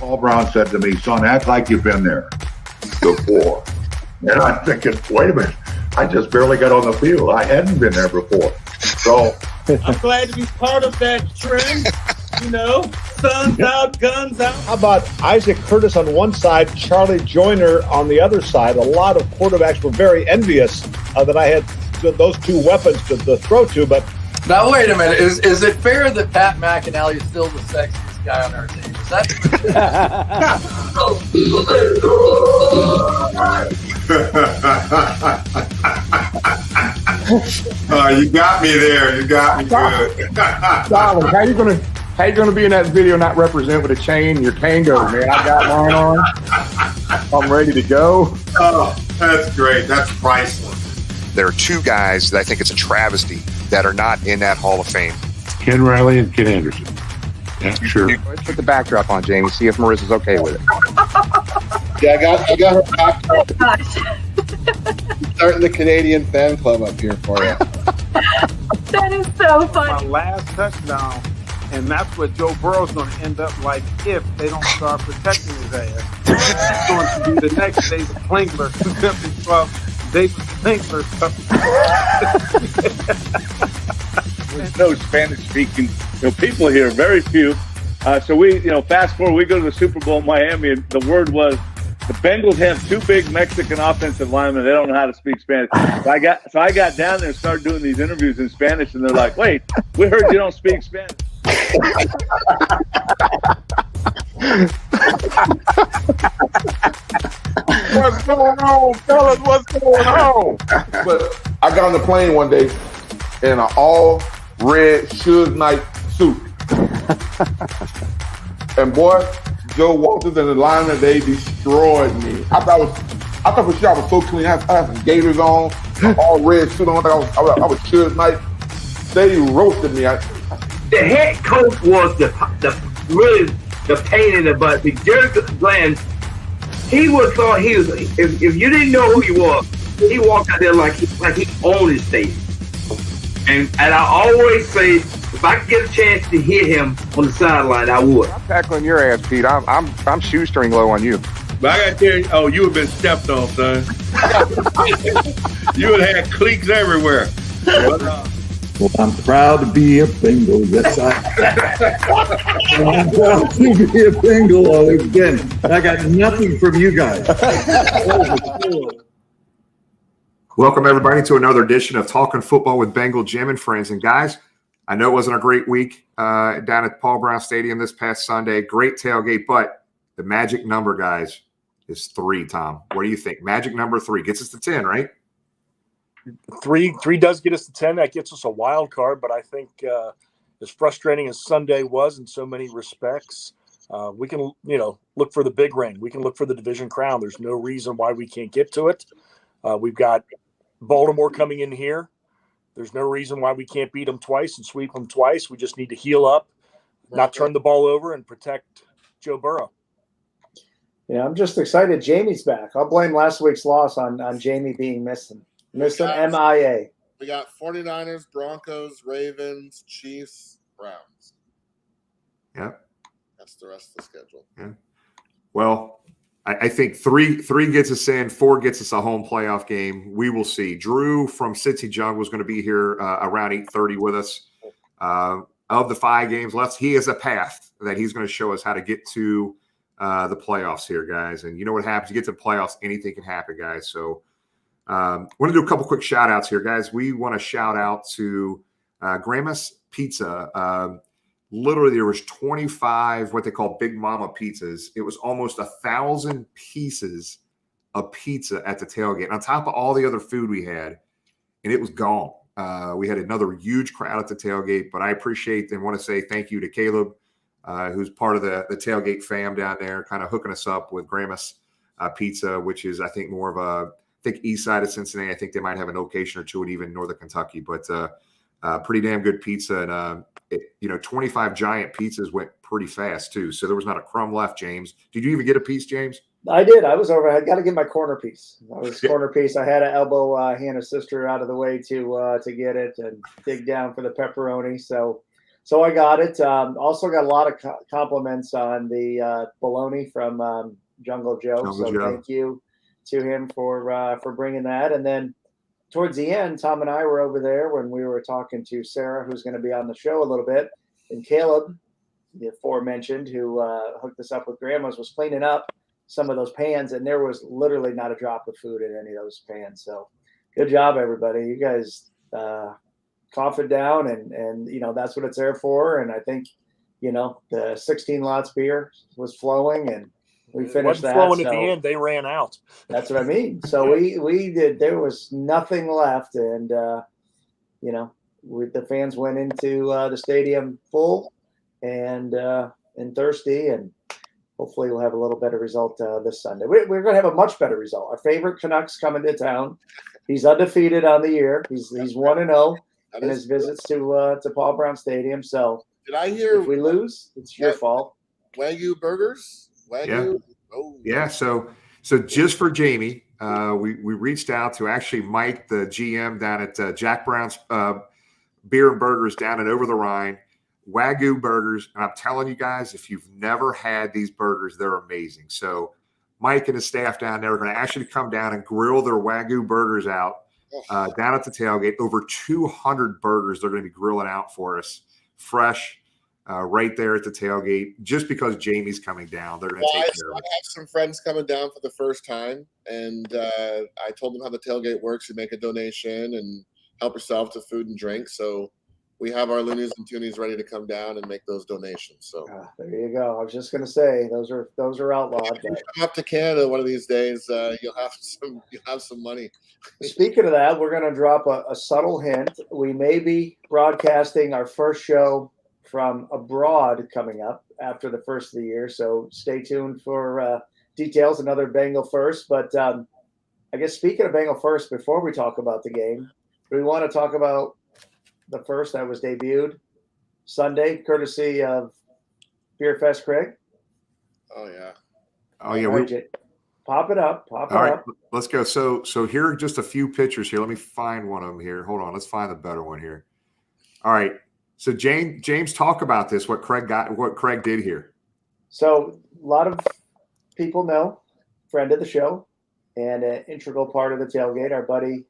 Paul Brown said to me, son, act like you've been there before. And I'm thinking, wait a minute, I just barely got on the field. I hadn't been there before. So I'm glad to be part of that trend. Sun's out, guns out. How about Isaac Curtis on one side, Charlie Joyner on the other side? A lot of quarterbacks were very envious that I had those two weapons to throw to. But now, wait a minute. Is it fair that Pat McAnally is still the sexiest guy on our team? Is that? You got me there. You got me good. Darling, how you gonna be in that video not represent with a chain? Your Kango, man. I got mine on. I'm ready to go. Oh, that's great. That's priceless. There are two guys that I think it's a travesty that are not in that Hall of Fame. Ken Riley and Ken Anderson. Yeah, sure. Let's put the backdrop on, Jamie. See if Marissa's okay with it. Yeah, I got her backdrop. Starting the Canadian fan club up here for you. That is so funny. My last touchdown, and that's what Joe Burrow's going to end up like if they don't start protecting his ass. It's going to be the next David Klingler, 2012. David Klingler. There's no Spanish-speaking people here, very few. So we, fast forward, we go to the Super Bowl in Miami, and the word was the Bengals have two big Mexican offensive linemen. They don't know how to speak Spanish. So I got down there and started doing these interviews in Spanish, and they're like, "Wait, we heard you don't speak Spanish." What's going on, fellas? What's going on? But I got on the plane one day in an all red Suge Knight suit. And boy, Joe Walters and the linemen, they destroyed me. I thought for sure I was so clean. I had some gaiters on, all red suit on. I was Suge Knight. They roasted me. The head coach was the pain in the butt. The Jerry Glenn, he thought he was. If you didn't know who he was, he walked out there like he owned his state. And I always say, if I could get a chance to hit him on the sideline, I would. I'm tackling your ass, Pete. I'm shoestring low on you. But I got to tell you, you would have been stepped on, son. You would have had cleats everywhere. Well, I'm proud to be a Bengal. Yes, I'm proud to be a Bengal. Again, I got nothing from you guys. Welcome, everybody, to another edition of Talking Football with Bengal Jim and Friends. And, guys, I know it wasn't a great week down at Paul Brown Stadium this past Sunday. Great tailgate, but the magic number, guys, is 3, Tom. What do you think? Magic number 3 gets us to 10, right? Three does get us to 10. That gets us a wild card, but I think as frustrating as Sunday was in so many respects, we can, look for the big ring. We can look for the division crown. There's no reason why we can't get to it. We've got Baltimore coming in here. There's no reason why we can't beat them twice and sweep them twice. We just need to heal up, not turn the ball over, and protect Joe Burrow. Yeah, I'm just excited Jamie's back. I'll blame last week's loss on Jamie being missing. Missing MIA. We got 49ers, Broncos, Ravens, Chiefs, Browns. Yep. That's the rest of the schedule. Yeah. Well, I think three gets us in, 4 gets us a home playoff game. We will see. Drew from Cincy Jungle is going to be here around 8:30 with us. Of the 5 games left, he has a path that he's going to show us how to get to the playoffs here, guys. And you know what happens? You get to the playoffs, anything can happen, guys. So I want to do a couple quick shout outs here, guys. We want to shout out to Grandma's Pizza. Literally, there was 25 what they call Big Mama pizzas. It was almost 1,000 pieces of pizza at the tailgate, on top of all the other food we had, and it was gone. We had another huge crowd at the tailgate, but I appreciate and want to say thank you to Caleb, who's part of the tailgate fam down there, kind of hooking us up with Grandma's Pizza, which is, I think, more of a east side of Cincinnati. I think they might have an location or two in even northern Kentucky, but pretty damn good pizza. And 25 giant pizzas went pretty fast too. So there was not a crumb left. James, did you even get a piece, James? I did. I was over. I got to get my corner piece. Corner piece. I had to elbow Hannah's sister out of the way to get it and dig down for the pepperoni. So So I got it. Also got a lot of compliments on the bologna from Jungle Joe. Jungle Joe. Thank you to him for bringing that. And then towards the end, Tom and I were over there when we were talking to Sarah, who's going to be on the show a little bit, and Caleb, the aforementioned, who hooked us up with Grandma's, was cleaning up some of those pans, and there was literally not a drop of food in any of those pans. So good job, everybody. You guys cough it down, and that's what it's there for. And I think the 16 lots beer was flowing, and we finished that. Flowing at the end, they ran out. That's what I mean. So we did. There was nothing left, and the fans went into the stadium full and thirsty, and hopefully we'll have a little better result this Sunday. We're going to have a much better result. Our favorite Canucks coming to town. He's undefeated on the year. He's 1-0 in his visits to Paul Brown Stadium. So did I hear if we lose, it's your fault. Wagyu burgers? Wagyu? Yeah. Yeah. So just for Jamie, we reached out to actually Mike, the GM down at Jack Brown's Beer and Burgers down and Over the Rhine. Wagyu burgers. And I'm telling you guys, if you've never had these burgers, they're amazing. So Mike and his staff down there are going to actually come down and grill their Wagyu burgers out down at the tailgate. Over 200 burgers they're going to be grilling out for us, fresh, right there at the tailgate. Just because Jamie's coming down, they're going to take care of it. I have some friends coming down for the first time, and I told them how the tailgate works. You make a donation and help yourself to food and drink. So we have our loonies and toonies ready to come down and make those donations. So there you go. I was just going to say those are outlawed. If you come up to Canada one of these days, you'll have some money. Speaking of that, we're going to drop a subtle hint. We may be broadcasting our first show from abroad coming up after the first of the year. So stay tuned for details. Another Bengal first. But I guess speaking of Bengal first, before we talk about the game, we want to talk about the first that was debuted Sunday, courtesy of Beer Fest Craig. Oh yeah. Pop it up. All right, let's go. So here are just a few pictures here. Let me find one of them here. Hold on. Let's find the better one here. All right. So James, talk about this. What Craig did here. So a lot of people know, friend of the show, and an integral part of the tailgate. Our buddy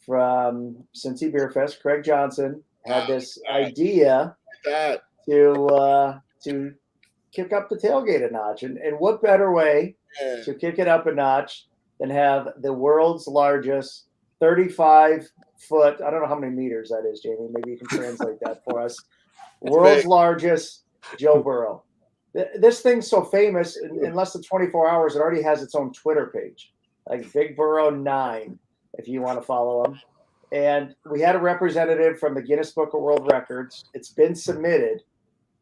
from Cincy Beer Fest, Craig Johnson, had this idea to kick up the tailgate a notch. And what better way to kick it up a notch than have the world's largest 35-foot, I don't know how many meters that is, Jamie. Maybe you can translate that for us. World's largest Joe Burrow. This thing's so famous, in less than 24 hours, it already has its own Twitter page, like Big Burrow 9. If you want to follow them. And we had a representative from the Guinness Book of World Records. It's been submitted.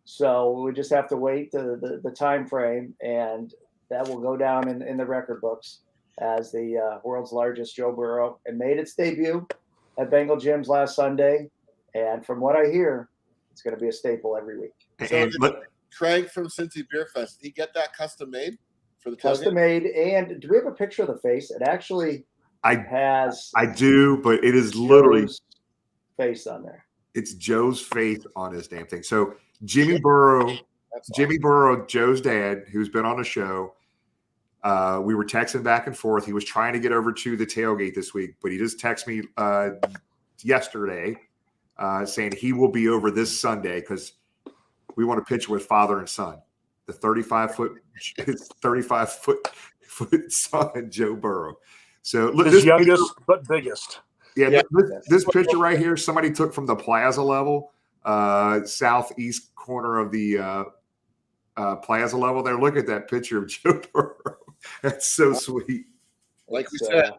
So we just have to wait the time frame, and that will go down in the record books as the world's largest Joe Burrow. It made its debut at Bengal Jim's last Sunday. And from what I hear, it's going to be a staple every week. So Craig from Cincy Beer Fest, did he get that custom made for the tailgate? Custom made. And do we have a picture of the face? It actually I do, but it is literally Joe's face on there. It's Joe's face on this damn thing. So Jimmy Burrow, Joe's dad, who's been on the show, we were texting back and forth. He was trying to get over to the tailgate this week, but he just texted me yesterday saying he will be over this Sunday because we want to picture with father and son. The 35-foot son, Joe Burrow. So look, his youngest but biggest. Yeah, this picture right here, somebody took from the plaza level, southeast corner of the plaza level there. Look at that picture of Joe Burrow. That's so sweet. Like we said,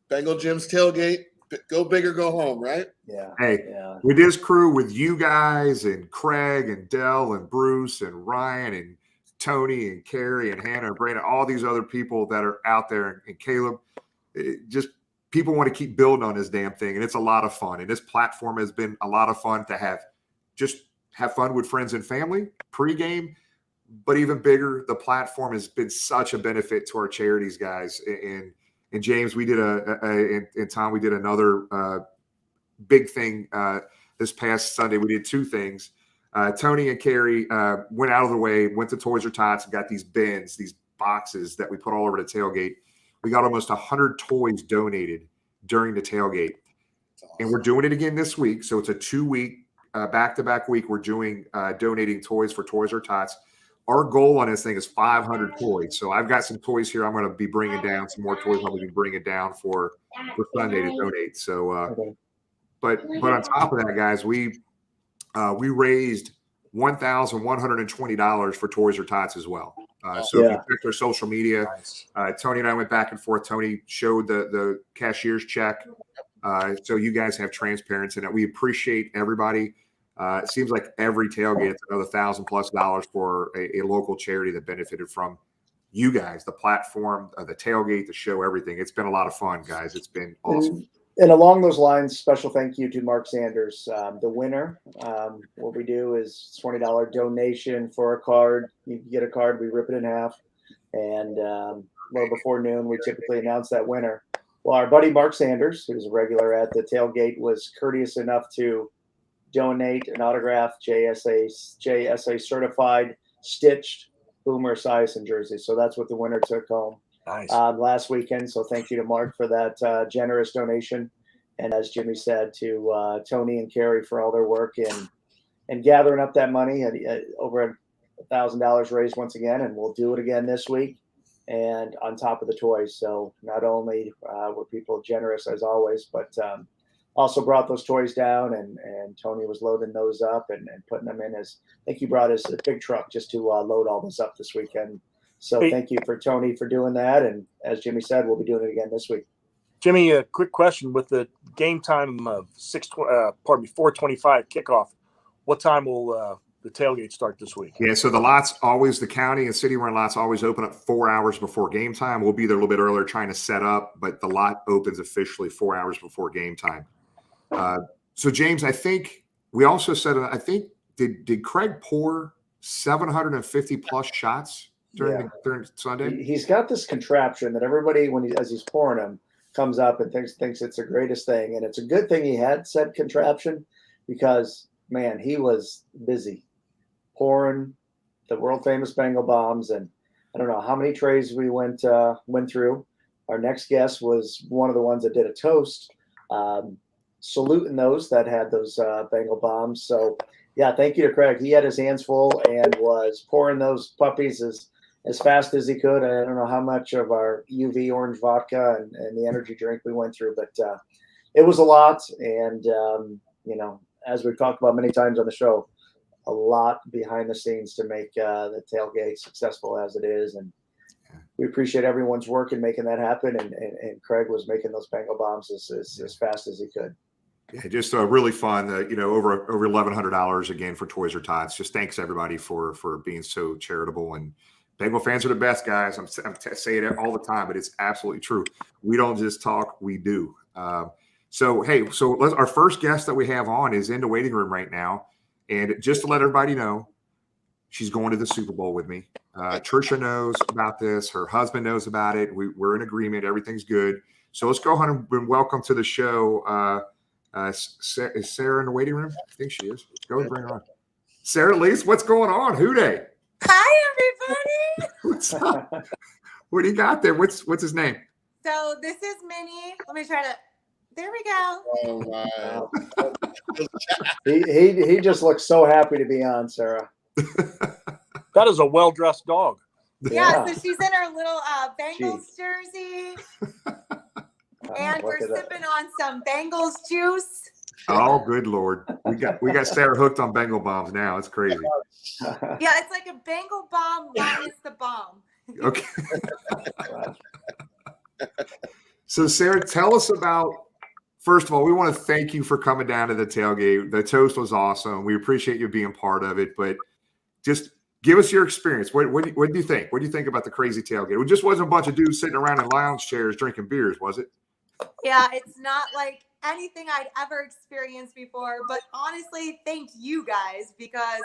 Bengal Jim's tailgate, go big or go home, right? Yeah. Hey, with his crew, with you guys and Craig and Dell and Bruce and Ryan and Tony and Carrie and Hannah and Brandon, all these other people that are out there, and Caleb, just people want to keep building on this damn thing, and it's a lot of fun. And this platform has been a lot of fun to have fun with friends and family pregame, but even bigger, the platform has been such a benefit to our charities, guys. And James, we did and Tom, we did another big thing this past Sunday. We did two things. Tony and Carrie went out of the way, went to Toys R Tots and got these bins, these boxes that we put all over the tailgate. We got almost 100 toys donated during the tailgate. Awesome. And we're doing it again this week. So it's a 2-week, back-to-back week. We're doing donating toys for Toys R Tots. Our goal on this thing is 500 toys. So I've got some toys here. I'm going to be bringing down some more toys. I'm going to be bringing down for Sunday to donate. So, but on top of that, guys, we raised $1,120 for Toys R Tots as well. So if you check their social media, Tony and I went back and forth. Tony showed the cashier's check. So you guys have transparency in it. We appreciate everybody. It seems like every tailgate, it's another $1,000+ for a local charity that benefited from you guys, the platform, the tailgate, the show, everything. It's been a lot of fun, guys. It's been awesome. And along those lines, special thank you to Mark Sanders, the winner. What we do is $20 donation for a card. You can get a card, we rip it in half. And a little before noon, we typically announce that winner. Well, our buddy Mark Sanders, who's a regular at the tailgate, was courteous enough to donate an autographed JSA certified stitched Boomer Esiason jersey. So that's what the winner took home. Nice. Last weekend. So thank you to Mark for that generous donation. And as Jimmy said, to Tony and Carrie for all their work and gathering up that money at over $1,000 raised once again. And we'll do it again this week and on top of the toys. So not only were people generous as always, but also brought those toys down and Tony was loading those up and putting them in his, I think he brought his big truck just to load all this up this weekend. So thank you for Tony for doing that. And as Jimmy said, we'll be doing it again this week. Jimmy, a quick question. With the game time of 4:25 kickoff, what time will the tailgate start this week? Yeah, so the lots always, the county and city run lots always open up 4 hours before game time. We'll be there a little bit earlier trying to set up, but the lot opens officially 4 hours before game time. So James, I think we also said, I think, did Craig pour 750+ shots during Sunday? He's got this contraption that everybody, as he's pouring them, comes up and thinks it's the greatest thing. And it's a good thing he had said contraption because, man, he was busy pouring the world famous Bengal bombs. And I don't know how many trays we went through. Our next guest was one of the ones that did a toast, saluting those that had those Bengal bombs. So, yeah, thank you to Craig. He had his hands full and was pouring those puppies as fast as he could. I don't know how much of our UV orange vodka and the energy drink we went through, but it was a lot. And, as we've talked about many times on the show, a lot behind the scenes to make the tailgate successful as it is. And we appreciate everyone's work in making that happen. And Craig was making those Bengal bombs as fast as he could. Yeah, just really fun. Over $1,100 again for Toys R Tots. Just thanks everybody for being so charitable. And Bengal fans are the best, guys. I'm saying it all the time, but it's absolutely true. We don't just talk, we do. So our first guest that we have on is in the waiting room right now. And just to let everybody know, she's going to the Super Bowl with me. Trisha knows about this. Her husband knows about it. We're in agreement. Everything's good. So let's go ahead and welcome to the show. Is Sarah in the waiting room? I think she is. Go and bring her on. Sara Elyse, what's going on? Who day? Hi, everybody. What's up? What do you got there? What's his name? So this is Minnie. Let me try to. There we go. Oh, wow. he just looks so happy to be on, Sarah. That is a well-dressed dog. Yeah, so she's in her little Bengals jersey. And we're sipping on some Bengals juice. Oh, good Lord. We got Sarah hooked on Bengal bombs now. It's crazy. Yeah, it's like a Bengal bomb minus the bomb. Okay. So Sarah, tell us about, first of all, we want to thank you for coming down to the tailgate. The toast was awesome. We appreciate you being part of it, but just give us your experience. What do you think? What do you think about the crazy tailgate? It just wasn't a bunch of dudes sitting around in lounge chairs drinking beers, was it? Yeah, it's not like anything I'd ever experienced before, but honestly, thank you guys because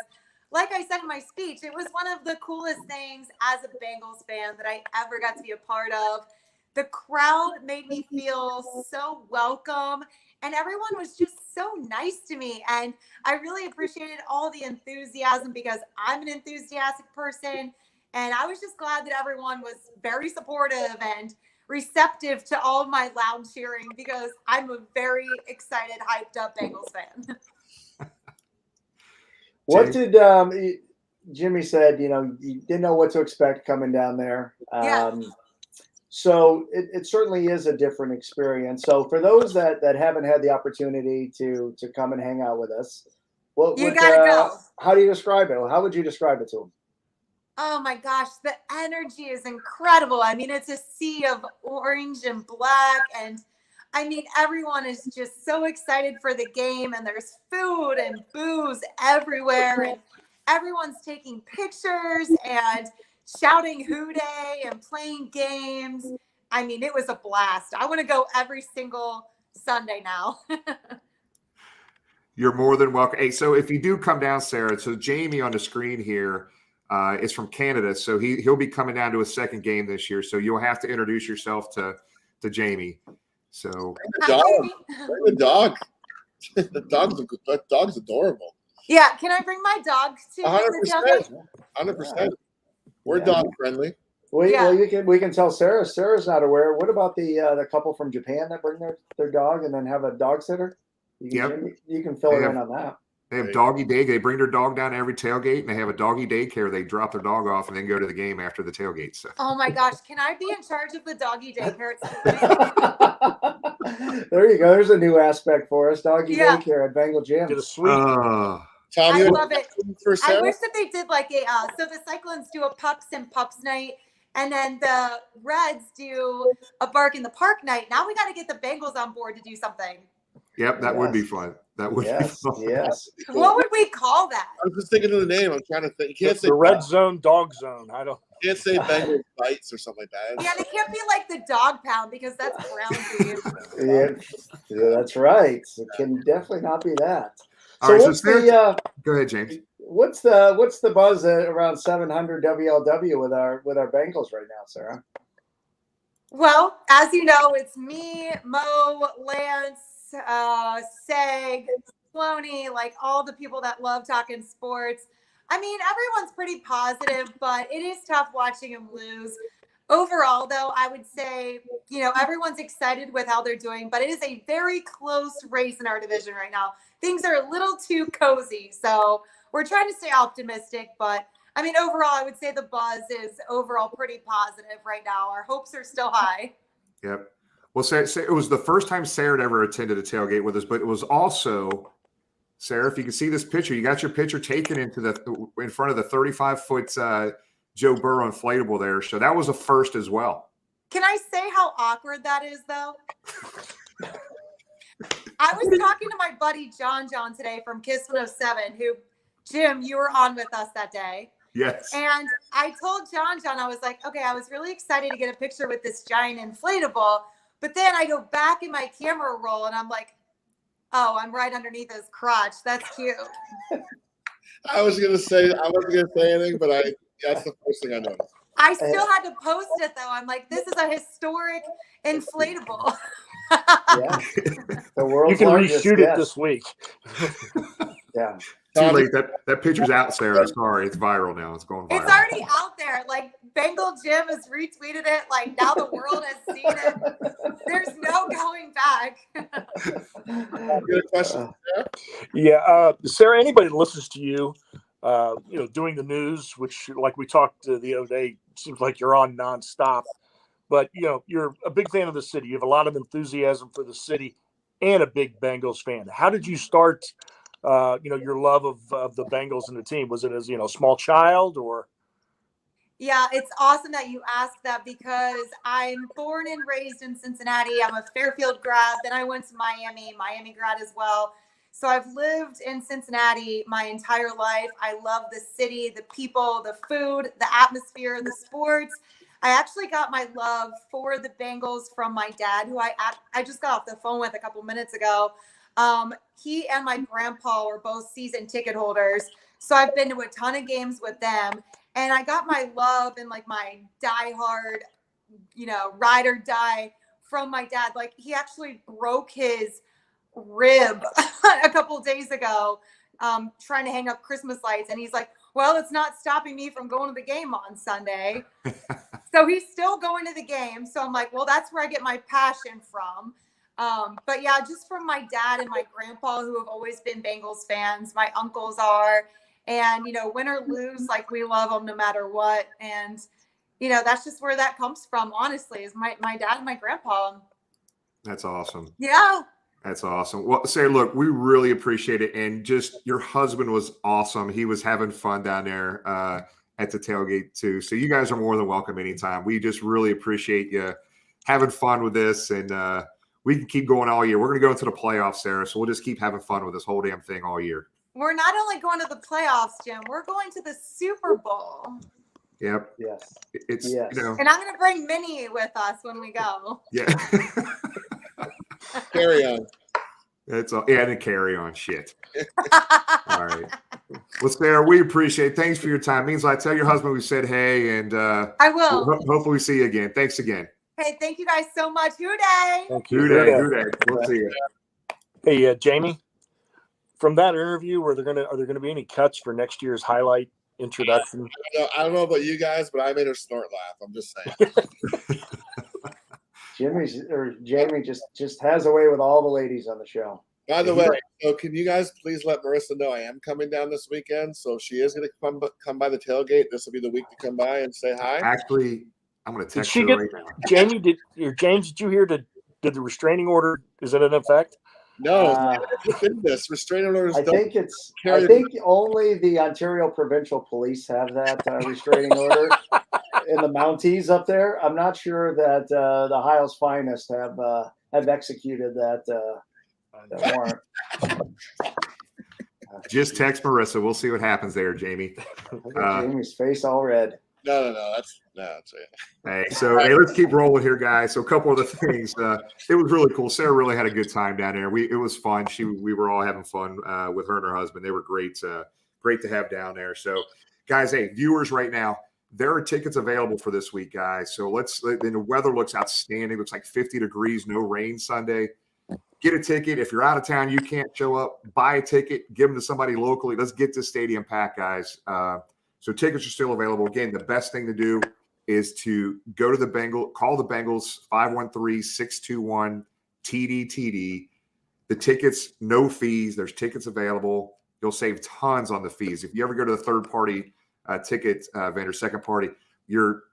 like I said in my speech, it was one of the coolest things as a Bengals fan that I ever got to be a part of. The crowd made me feel so welcome And everyone was just so nice to me. And I really appreciated all the enthusiasm because I'm an enthusiastic person. And I was just glad that everyone was very supportive and receptive to all of my loud cheering because I'm a very excited, hyped up Bengals fan. What did Jimmy said? You know, you didn't know what to expect coming down there. So it certainly is a different experience. So for those that haven't had the opportunity to come and hang out with us, You gotta go. How do you describe it? How would you describe it to them? Oh my gosh, the energy is incredible. I mean, it's a sea of orange and black. And I mean, everyone is just so excited for the game. And there's food and booze everywhere. And everyone's taking pictures and shouting "Hoo Day" and playing games. I mean, it was a blast. I want to go every single Sunday now. You're more than welcome. Hey, so if you do come down, Sarah, so Jamie on the screen here is from Canada, so he'll be coming down to a second game this year. So you'll have to introduce yourself to Jamie. So Bring the dog. The dog's adorable. Yeah, can I bring my dog to 100%. 100%. We're dog friendly. Well, we can tell Sarah. Sarah's not aware. What about the couple from Japan that bring their dog and then have a dog sitter? You can fill her in on that. They have doggy day. They bring their dog down to every tailgate, and they have a doggy daycare. They drop their dog off and then go to the game after the tailgate. So. Oh my gosh, can I be in charge of the doggy daycare? There you go. There's a new aspect for us. Doggy daycare at Bengal Jim. Get a suite. I love it. I wish that they did like so the Cyclones do a Pups and Pups night, and then the Reds do a Bark in the Park night. Now we got to get the Bengals on board to do something. Yep, that would be fun. That would be fun. Yes. What would we call that? I was just thinking of the name. I'm trying to think. You can't say the red zone, dog zone. I don't. You can't say Bengals bites or something like that. Yeah, they can't be like the dog pound because that's ground beef. Yeah, that's right. It can definitely not be that. All right, what's go ahead, James. What's the buzz around 700 WLW with our Bengals right now, Sarah? Well, as you know, it's me, Mo, Lance, Seg, Cloney, like all the people that love talking sports. I mean, everyone's pretty positive, but it is tough watching them lose. Overall, though, I would say, everyone's excited with how they're doing, but it is a very close race in our division right now. Things are a little too cozy, so we're trying to stay optimistic, but I mean, overall, I would say the buzz is overall pretty positive right now. Our hopes are still high. Yep. Well, Sarah, it was the first time Sarah had ever attended a tailgate with us, but it was also, Sarah, if you can see this picture, you got your picture taken in front of the 35-foot Joe Burrow inflatable there. So that was a first as well. Can I say how awkward that is, though? I was talking to my buddy John today from Kiss 107, who, Jim, you were on with us that day. Yes. And I told John, I was like, okay, I was really excited to get a picture with this giant inflatable. But then I go back in my camera roll and I'm like, oh, I'm right underneath his crotch. That's cute. I wasn't gonna say anything, but that's the first thing I noticed. I still had to post it though. I'm like, this is a historic inflatable. Yeah. The world's you can largest reshoot guest. it this week. Yeah. Too late. That picture's out, Sarah. Sorry, it's viral now. It's going viral. It's already out there. Like Bengal Jim has retweeted it. Like now the world has seen it. There's no going back. Good question, Sarah? Yeah, Sarah. Anybody that listens to you, doing the news, which, like we talked the other day, seems like you're on nonstop. But you're a big fan of the city. You have a lot of enthusiasm for the city, and a big Bengals fan. How did you start? Your love of the Bengals and the team? Was it as small child or? Yeah, it's awesome that you asked that because I'm born and raised in Cincinnati. I'm a Fairfield grad. Then I went to Miami grad as well. So I've lived in Cincinnati my entire life. I love the city, the people, the food, the atmosphere, the sports. I actually got my love for the Bengals from my dad, who I just got off the phone with a couple minutes ago. He and my grandpa were both season ticket holders. So I've been to a ton of games with them. And I got my love and like my diehard, ride or die from my dad. Like he actually broke his rib a couple days ago, trying to hang up Christmas lights. And he's like, well, it's not stopping me from going to the game on Sunday. So he's still going to the game. So I'm like, well, that's where I get my passion from. But yeah, just from my dad and my grandpa, who have always been Bengals fans. My uncles are, and, you know, win or lose, like, we love them no matter what. And, you know, that's just where that comes from, honestly, is my dad and my grandpa. That's awesome. Yeah. That's awesome. Well, Sarah, look, we really appreciate it. And just your husband was awesome. He was having fun down there at the tailgate too. So you guys are more than welcome anytime. We just really appreciate you having fun with this. And we can keep going all year. We're going to go into the playoffs, Sarah. So we'll just keep having fun with this whole damn thing all year. We're not only going to the playoffs, Jim, we're going to the Super Bowl. Yep. Yes. It's, you know. And I'm going to bring Minnie with us when we go. Yeah. Carry on. It's all, yeah, and carry on shit. All right. Well, Sarah, we appreciate it. Thanks for your time. Means I tell your husband we said hey, and I will. Hopefully we see you again. Thanks again. Hey, thank you guys so much. Hooday. Thank you. Hooday. We'll see you. Hey, Jamie, from that interview, are there going to be any cuts for next year's highlight introduction? I don't know about you guys, but I made her snort laugh. I'm just saying. Jamie just has a way with all the ladies on the show. By the way, so can you guys please let Marissa know I am coming down this weekend? So if she is going to come by the tailgate, this will be the week to come by and say hi. Actually, I'm going to text her right now. Jamie, did you hear did the restraining order, is it in effect? No, this restraining orders. I think only the Ontario Provincial Police have that restraining order. In the Mounties up there, I'm not sure that the Hiles Finest have executed that warrant. Just text Marissa. We'll see what happens there, Jamie. Jamie's face all red. No, that's it. Hey, so let's keep rolling here, guys. So a couple of the things. It was really cool. Sarah really had a good time down there. It was fun. We were all having fun with her and her husband. They were great to have down there. So, guys, hey, viewers, right now, there are tickets available for this week, guys. So the weather looks outstanding. Looks like 50 degrees, no rain Sunday. Get a ticket. If you're out of town, you can't show up, buy a ticket, give them to somebody locally. Let's get this stadium packed, guys. So tickets are still available. Again, the best thing to do is to go to call the Bengals, 513-621-TDTD. The tickets, no fees. There's tickets available. You'll save tons on the fees. If you ever go to the third-party ticket vendor, second party, you're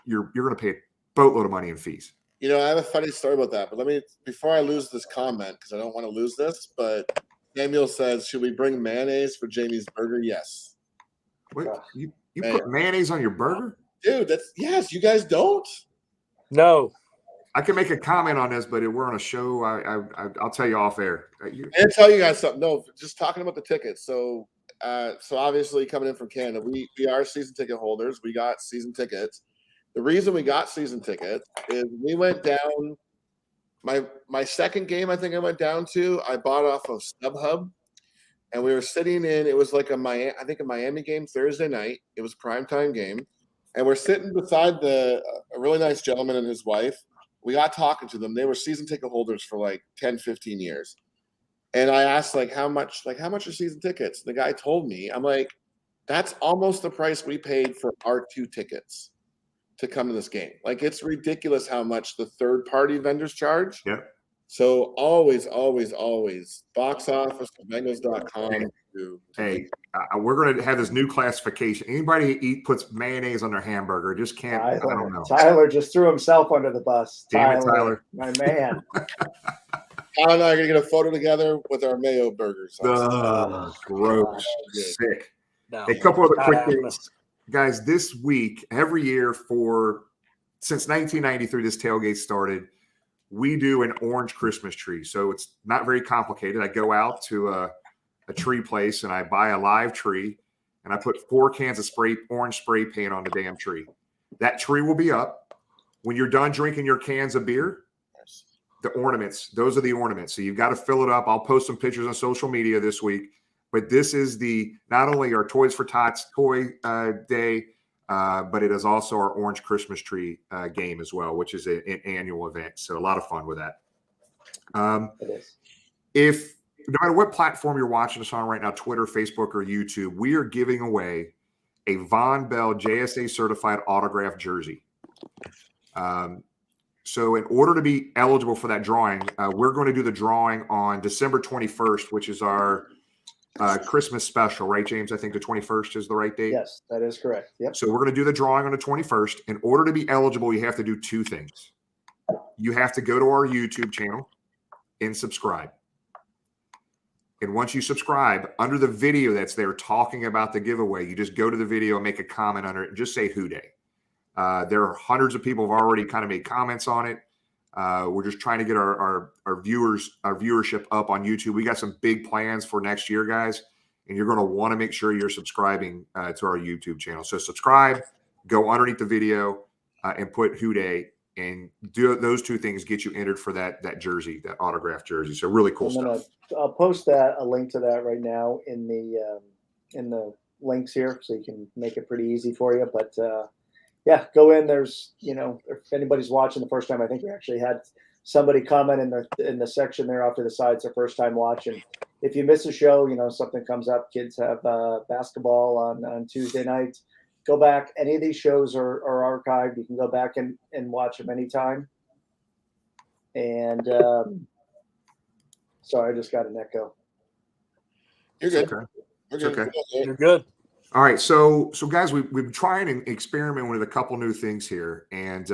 going to pay a boatload of money in fees. You know, I have a funny story about that, but before I lose this comment, because I don't want to lose this, but Samuel says, should we bring mayonnaise for Jamie's burger? Yes. Wait, you put mayonnaise on your burger? Dude, yes, you guys don't? No. I can make a comment on this, but we're on a show. I'll tell you off air. I'll tell you guys something. No, just talking about the tickets. So obviously coming in from Canada, we are season ticket holders. We got season tickets. The reason we got season tickets is we went down. My second game, I think I went down to. I bought off of StubHub, and we were sitting in. It was like a Miami game Thursday night. It was a primetime game, and we're sitting beside a really nice gentleman and his wife. We got talking to them. They were season ticket holders for like 10, 15 years. And I asked, how much are season tickets? The guy told me. I'm like, that's almost the price we paid for our 2 tickets to come to this game. Like, it's ridiculous how much the third-party vendors charge. Yeah. So always, box office, Bengals.com. Hey, we're going to have this new classification. Anybody who puts mayonnaise on their hamburger just can't. I don't know. Tyler just threw himself under the bus. Damn it, Tyler. My man. Tyler and I are going to get a photo together with our mayo burgers. Gross. Sick. No. A couple other quick things. Guys, this week, every year since 1993, this tailgate started, we do an orange Christmas tree. So it's not very complicated. I go out to a tree place and I buy a live tree and I put 4 cans of orange spray paint on the damn tree. That tree will be up. When you're done drinking your cans of beer, the ornaments, those are the ornaments. So you've got to fill it up. I'll post some pictures on social media this week. But this is not only our Toys for Tots toy day, but it is also our Orange Christmas Tree game as well, which is an annual event. So a lot of fun with that. It is. if no matter what platform you're watching us on right now, Twitter, Facebook, or YouTube, we are giving away a Von Bell JSA certified autograph jersey. So in order to be eligible for that drawing, we're going to do the drawing on December 21st, which is our Christmas special, right, James? I think the 21st is the right date. Yes, that is correct. Yep. So we're going to do the drawing on the 21st. In order to be eligible, you have to do two things. You have to go to our YouTube channel and subscribe. And once you subscribe, under the video that's there talking about the giveaway, you just go to the video and make a comment under it and just say Who Day. There are hundreds of people who have already kind of made comments on it. We're just trying to get our viewership up on YouTube. We got some big plans for next year, guys, and you're going to want to make sure you're subscribing to our YouTube channel. So subscribe, go underneath the video, and put Who Day, and do those two things get you entered for that jersey, that autographed jersey. So really cool stuff. I'll post a link to that right now in the links here, so you can make it pretty easy for you. But yeah, go in. There's, if anybody's watching the first time, I think we actually had somebody comment in the section there off to the side. It's their first time watching. If you miss a show, something comes up, kids have basketball on Tuesday night, go back. Any of these shows are archived. You can go back and watch them anytime. And sorry, I just got an echo. You're good. Okay. We're good. Okay. You're good. All right, so guys, we've been trying and experimenting with a couple new things here, and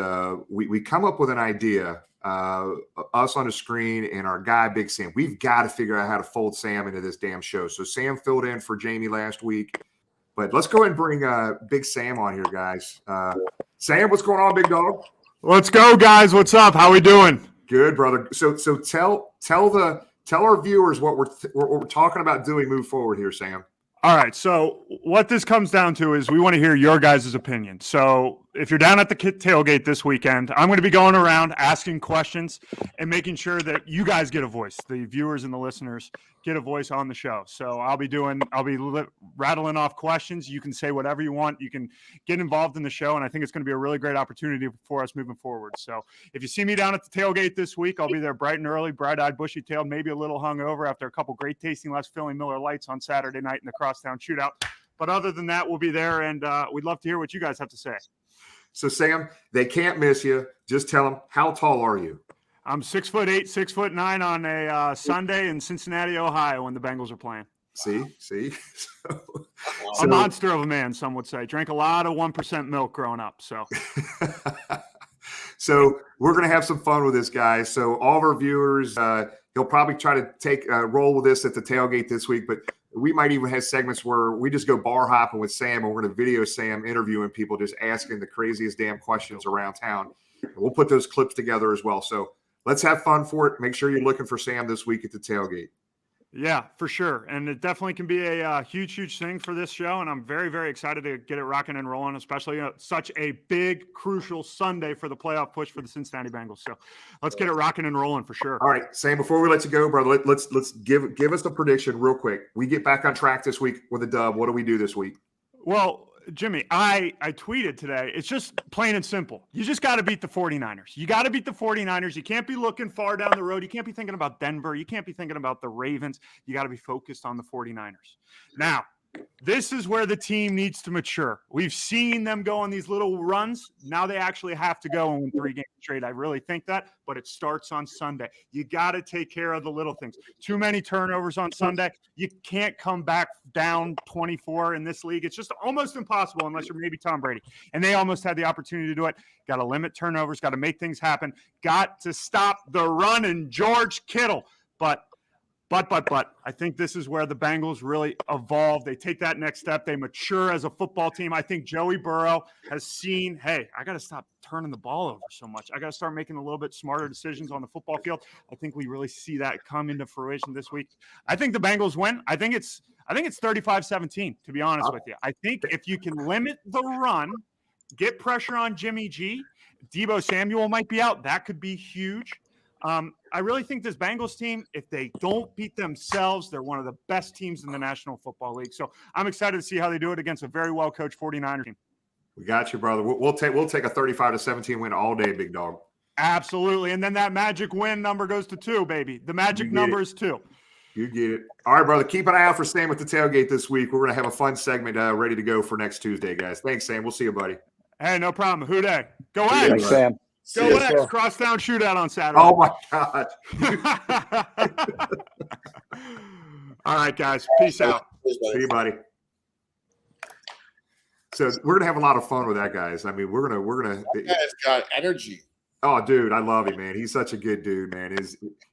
we come up with an idea. Us on the screen and our guy Big Sam. We've got to figure out how to fold Sam into this damn show. So Sam filled in for Jamie last week, but let's go ahead and bring Big Sam on here, guys. Sam, what's going on, big dog? Let's go, guys. What's up? How we doing? Good, brother. So tell our viewers what we're talking about doing. Move forward here, Sam. All right. So what this comes down to is we want to hear your guys' opinion. So if you're down at the tailgate this weekend, I'm going to be going around asking questions and making sure that you guys get a voice. The viewers and the listeners get a voice on the show. So I'll be rattling off questions. You can say whatever you want. You can get involved in the show. And I think it's going to be a really great opportunity for us moving forward. So if you see me down at the tailgate this week, I'll be there bright and early, bright-eyed, bushy-tailed, maybe a little hungover after a couple great tasting Les Philly Miller Lights on Saturday night in the Crosstown Shootout. But other than that, we'll be there, and we'd love to hear what you guys have to say. So, Sam, they can't miss you. Just tell them, how tall are you? I'm 6'8", 6'9" on a Sunday in Cincinnati, Ohio, when the Bengals are playing. See. A monster of a man, some would say. Drank a lot of 1% milk growing up. So we're going to have some fun with this, guys. So all of our viewers, he'll probably try to take a roll with this at the tailgate this week, but we might even have segments where we just go bar hopping with Sam, and we're going to video Sam interviewing people, just asking the craziest damn questions around town. And we'll put those clips together as well. So let's have fun for it. Make sure you're looking for Sam this week at the tailgate. Yeah, for sure. And it definitely can be a huge thing for this show. And I'm very, very excited to get it rocking and rolling, especially such a big, crucial Sunday for the playoff push for the Cincinnati Bengals. So let's get it rocking and rolling for sure. All right, Sam, before we let you go, brother, let's give us a prediction real quick. We get back on track this week with a dub. What do we do this week? Well, Jimmy, I tweeted today. It's just plain and simple. You just got to beat the 49ers. You got to beat the 49ers. You can't be looking far down the road. You can't be thinking about Denver. You can't be thinking about the Ravens. You got to be focused on the 49ers. Now, this is where the team needs to mature. We've seen them go on these little runs. Now they actually have to go and win 3 games straight. I really think that, but it starts on Sunday. You got to take care of the little things. Too many turnovers on Sunday. You can't come back down 24 in this league. It's just almost impossible unless you're maybe Tom Brady. And they almost had the opportunity to do it. Got to limit turnovers. Got to make things happen. Got to stop the run and George Kittle. But I think this is where the Bengals really evolve. They take that next step. They mature as a football team. I think Joey Burrow has seen, hey, I got to stop turning the ball over so much. I got to start making a little bit smarter decisions on the football field. I think we really see that come into fruition this week. I think the Bengals win. I think it's 35-17, to be honest with you. I think if you can limit the run, get pressure on Jimmy G, Deebo Samuel might be out. That could be huge. I really think this Bengals team, if they don't beat themselves, they're one of the best teams in the National Football League. So I'm excited to see how they do it against a very well-coached 49er team. We got you, brother. We'll take a 35-17 win all day, big dog. Absolutely. And then that magic win number goes to 2, baby. The magic number is 2. You get it. All right, brother. Keep an eye out for Sam at the tailgate this week. We're going to have a fun segment ready to go for next Tuesday, guys. Thanks, Sam. We'll see you, buddy. Hey, no problem. Who day? Go X. Thanks, Sam. Go X. Crosstown shootout on Saturday. Oh, my God. All right, guys. Peace out. See you, buddy. So we're gonna have a lot of fun with that, guys. I mean, we're gonna. That guy's got energy. Oh, dude, I love him, man. He's such a good dude, man.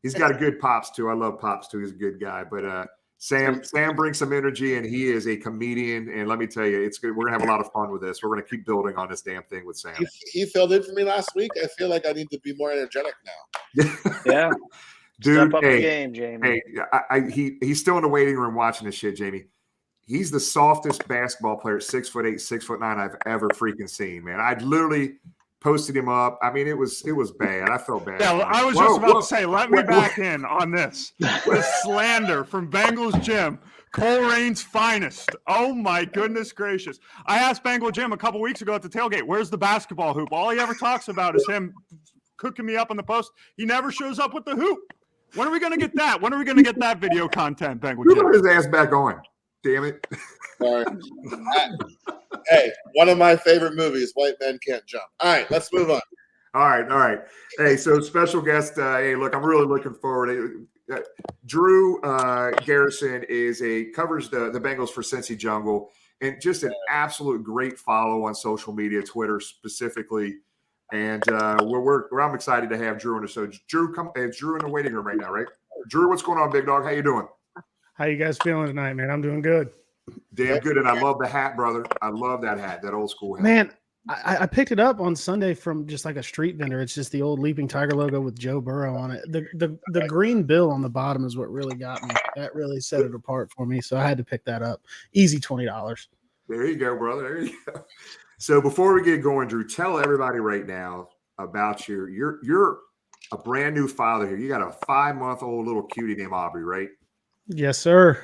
He's got a good Pops too. I love Pops too. He's a good guy. But Sam brings some energy, and he is a comedian. And let me tell you, it's good. We're gonna have a lot of fun with this. We're gonna keep building on this damn thing with Sam. He filled in for me last week. I feel like I need to be more energetic now. Yeah. Dude, Step up the game, Jamie. Hey, he's still in the waiting room watching this shit, Jamie. He's the softest basketball player, 6'8", 6'9" I've ever freaking seen, man. I literally posted him up. I mean, it was bad. I felt bad. Yeah, I was just about to say, let me back in on this. This slander from Bengals Jim, Colerane's finest. Oh my goodness gracious! I asked Bengal Jim a couple weeks ago at the tailgate, "Where's the basketball hoop?" All he ever talks about is him cooking me up on the post. He never shows up with the hoop. When are we going to get that? When are we going to get that video content, Bengal Jim? Put his ass back on. Damn it. Sorry. Hey, one of my favorite movies, White Men Can't Jump. All right, let's move on. All right. Hey, so special guest. Hey, look, I'm really looking forward. Drew Garrison covers the Bengals for Cincy Jungle, and just an absolute great follow on social media, Twitter specifically. And I'm excited to have Drew on the show. Drew, Drew in the waiting room right now, right? Drew, what's going on, big dog? How you doing? How you guys feeling tonight, man? I'm doing good. Damn good, and I love the hat, brother. I love that hat, that old school hat. Man, I picked it up on Sunday from just like a street vendor. It's just the old Leaping Tiger logo with Joe Burrow on it. The green bill on the bottom is what really got me. That really set it apart for me. So I had to pick that up. Easy $20. There you go, brother. There you go. So before we get going, Drew, tell everybody right now about you're a brand new father here. You got a 5-month-old little cutie named Aubrey, right? Yes, sir.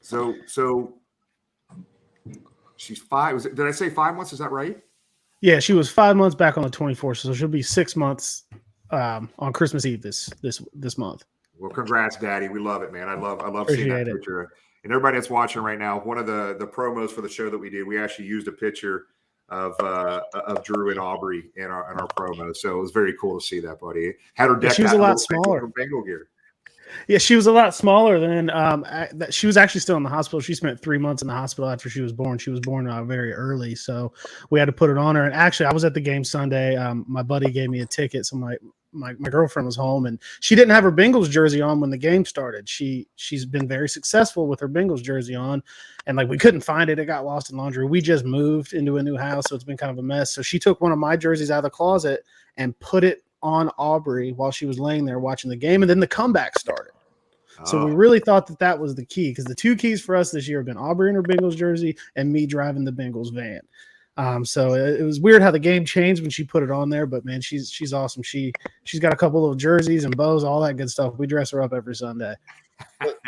So she's 5. Did I say 5 months? Is that right? Yeah, she was 5 months back on the 24th, so she'll be 6 months on Christmas Eve this month. Well, congrats, Daddy. We love it, man. I love seeing that picture. And everybody that's watching right now, one of the promos for the show that we did, we actually used a picture of Drew and Aubrey in our promo. So it was very cool to see that, buddy. Had her decked she was a lot smaller. Bengal gear. Yeah, she was a lot smaller than she was actually still in the hospital. She spent 3 months in the hospital after she was born. She was born very early, so we had to put it on her. And actually, I was at the game Sunday. My buddy gave me a ticket, so my girlfriend was home, and she didn't have her Bengals jersey on when the game started. She's been very successful with her Bengals jersey on, and like we couldn't find it. It got lost in laundry. We just moved into a new house, so it's been kind of a mess. So she took one of my jerseys out of the closet and put it on Aubrey while she was laying there watching the game, and then the comeback started. So we really thought that was the key, because the two keys for us this year have been Aubrey in her Bengals jersey and me driving the Bengals van. So it was weird how the game changed when she put it on there, but man, she's awesome. She's got a couple little jerseys and bows, all that good stuff. We dress her up every Sunday.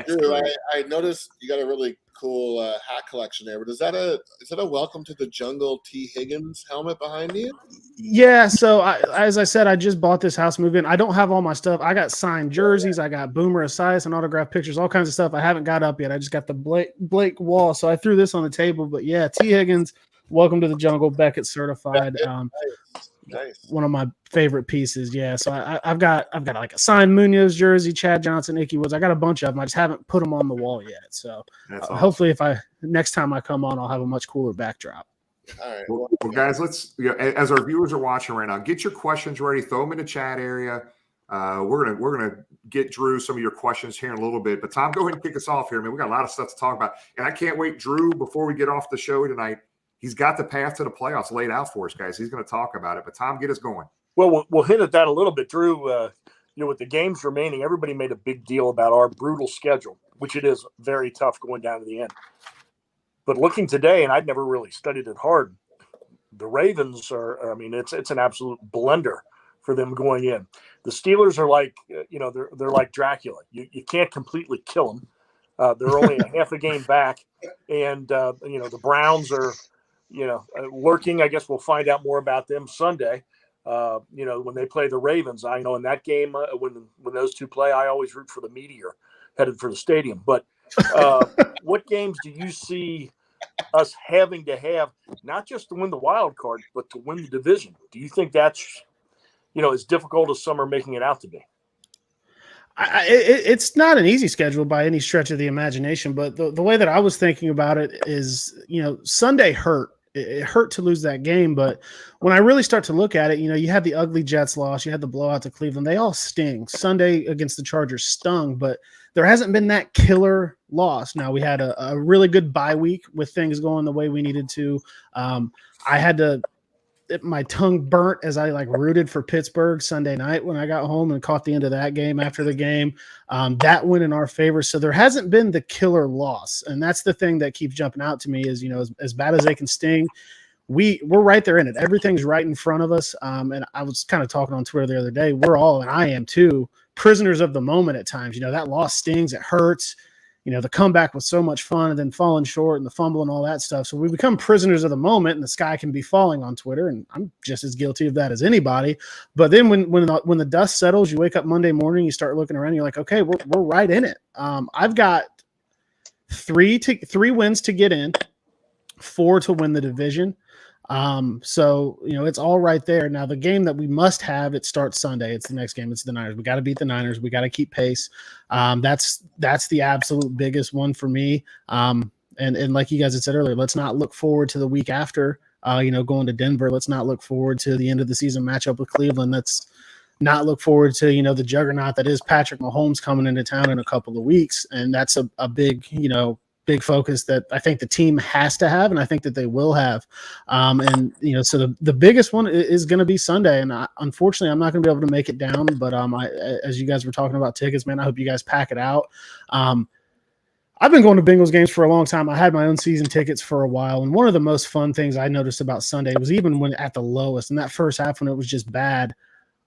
Drew, I noticed you got a really cool hat collection there, but is that a Welcome to the Jungle T. Higgins helmet behind you? Yeah, so as I said, I just bought this house, moved in. I don't have all my stuff. I got signed jerseys, I got Boomer Esiason and autographed pictures, all kinds of stuff. I haven't got up yet. I just got the Blake Wall, so I threw this on the table. But yeah, T. Higgins, Welcome to the Jungle, Beckett certified. Nice. One of my favorite pieces. Yeah, so I've got like a signed Munoz jersey, Chad Johnson, Icky Woods. I got a bunch of them. I just haven't put them on the wall yet. So awesome. Hopefully, next time I come on, I'll have a much cooler backdrop. All right. Well, guys, let's as our viewers are watching right now, get your questions ready. Throw them in the chat area. We're gonna get Drew some of your questions here in a little bit. But Tom, go ahead and kick us off here, man. We got a lot of stuff to talk about, and I can't wait, Drew. Before we get off the show tonight, he's got the path to the playoffs laid out for us, guys. He's going to talk about it. But Tom, get us going. Well, we'll hit at that a little bit, Drew. With the games remaining, everybody made a big deal about our brutal schedule, which it is very tough going down to the end. But looking today, and I'd never really studied it hard, the Ravens are, it's an absolute blender for them going in. The Steelers are like, they're like Dracula. You can't completely kill them. They're only a half a game back. And, the Browns are, lurking. I guess we'll find out more about them Sunday. When they play the Ravens, I know in that game, when those two play, I always root for the Meteor headed for the stadium. But what games do you see us having to have, not just to win the wild card, but to win the division? Do you think that's, as difficult as some are making it out to be? It's not an easy schedule by any stretch of the imagination, but the way that I was thinking about it is, Sunday hurt. It hurt to lose that game, but when I really start to look at it, you had the ugly Jets loss, you had the blowout to Cleveland. They all sting. Sunday against the Chargers stung, but there hasn't been that killer loss. Now, we had a really good bye week with things going the way we needed to. I had my tongue burnt as I rooted for Pittsburgh Sunday night when I got home and caught the end of that game after the game. That went in our favor. So there hasn't been the killer loss. And that's the thing that keeps jumping out to me is, as bad as they can sting, we're right there in it. Everything's right in front of us. And I was kind of talking on Twitter the other day. We're all, and I am too, prisoners of the moment at times. That loss stings. It hurts. The comeback was so much fun and then falling short and the fumble and all that stuff. So we become prisoners of the moment and the sky can be falling on Twitter. And I'm just as guilty of that as anybody. But then when the dust settles, you wake up Monday morning, you start looking around, you're like, okay, we're right in it. I've got three wins to get in, 4 to win the division. So it's all right there. Now the game that we must have, it starts Sunday. It's the next game. It's the Niners. We got to beat the Niners. We got to keep pace. That's the absolute biggest one for me. And like you guys had said earlier, let's not look forward to the week after, going to Denver. Let's not look forward to the end of the season matchup with Cleveland. Let's not look forward to, the juggernaut that is Patrick Mahomes coming into town in a couple of weeks. And that's a big, big focus that I think the team has to have, and I think that they will have. So the biggest one is going to be Sunday, and unfortunately, I'm not going to be able to make it down. But as you guys were talking about tickets, man, I hope you guys pack it out. I've been going to Bengals games for a long time. I had my own season tickets for a while, and one of the most fun things I noticed about Sunday was even when at the lowest, in that first half when it was just bad,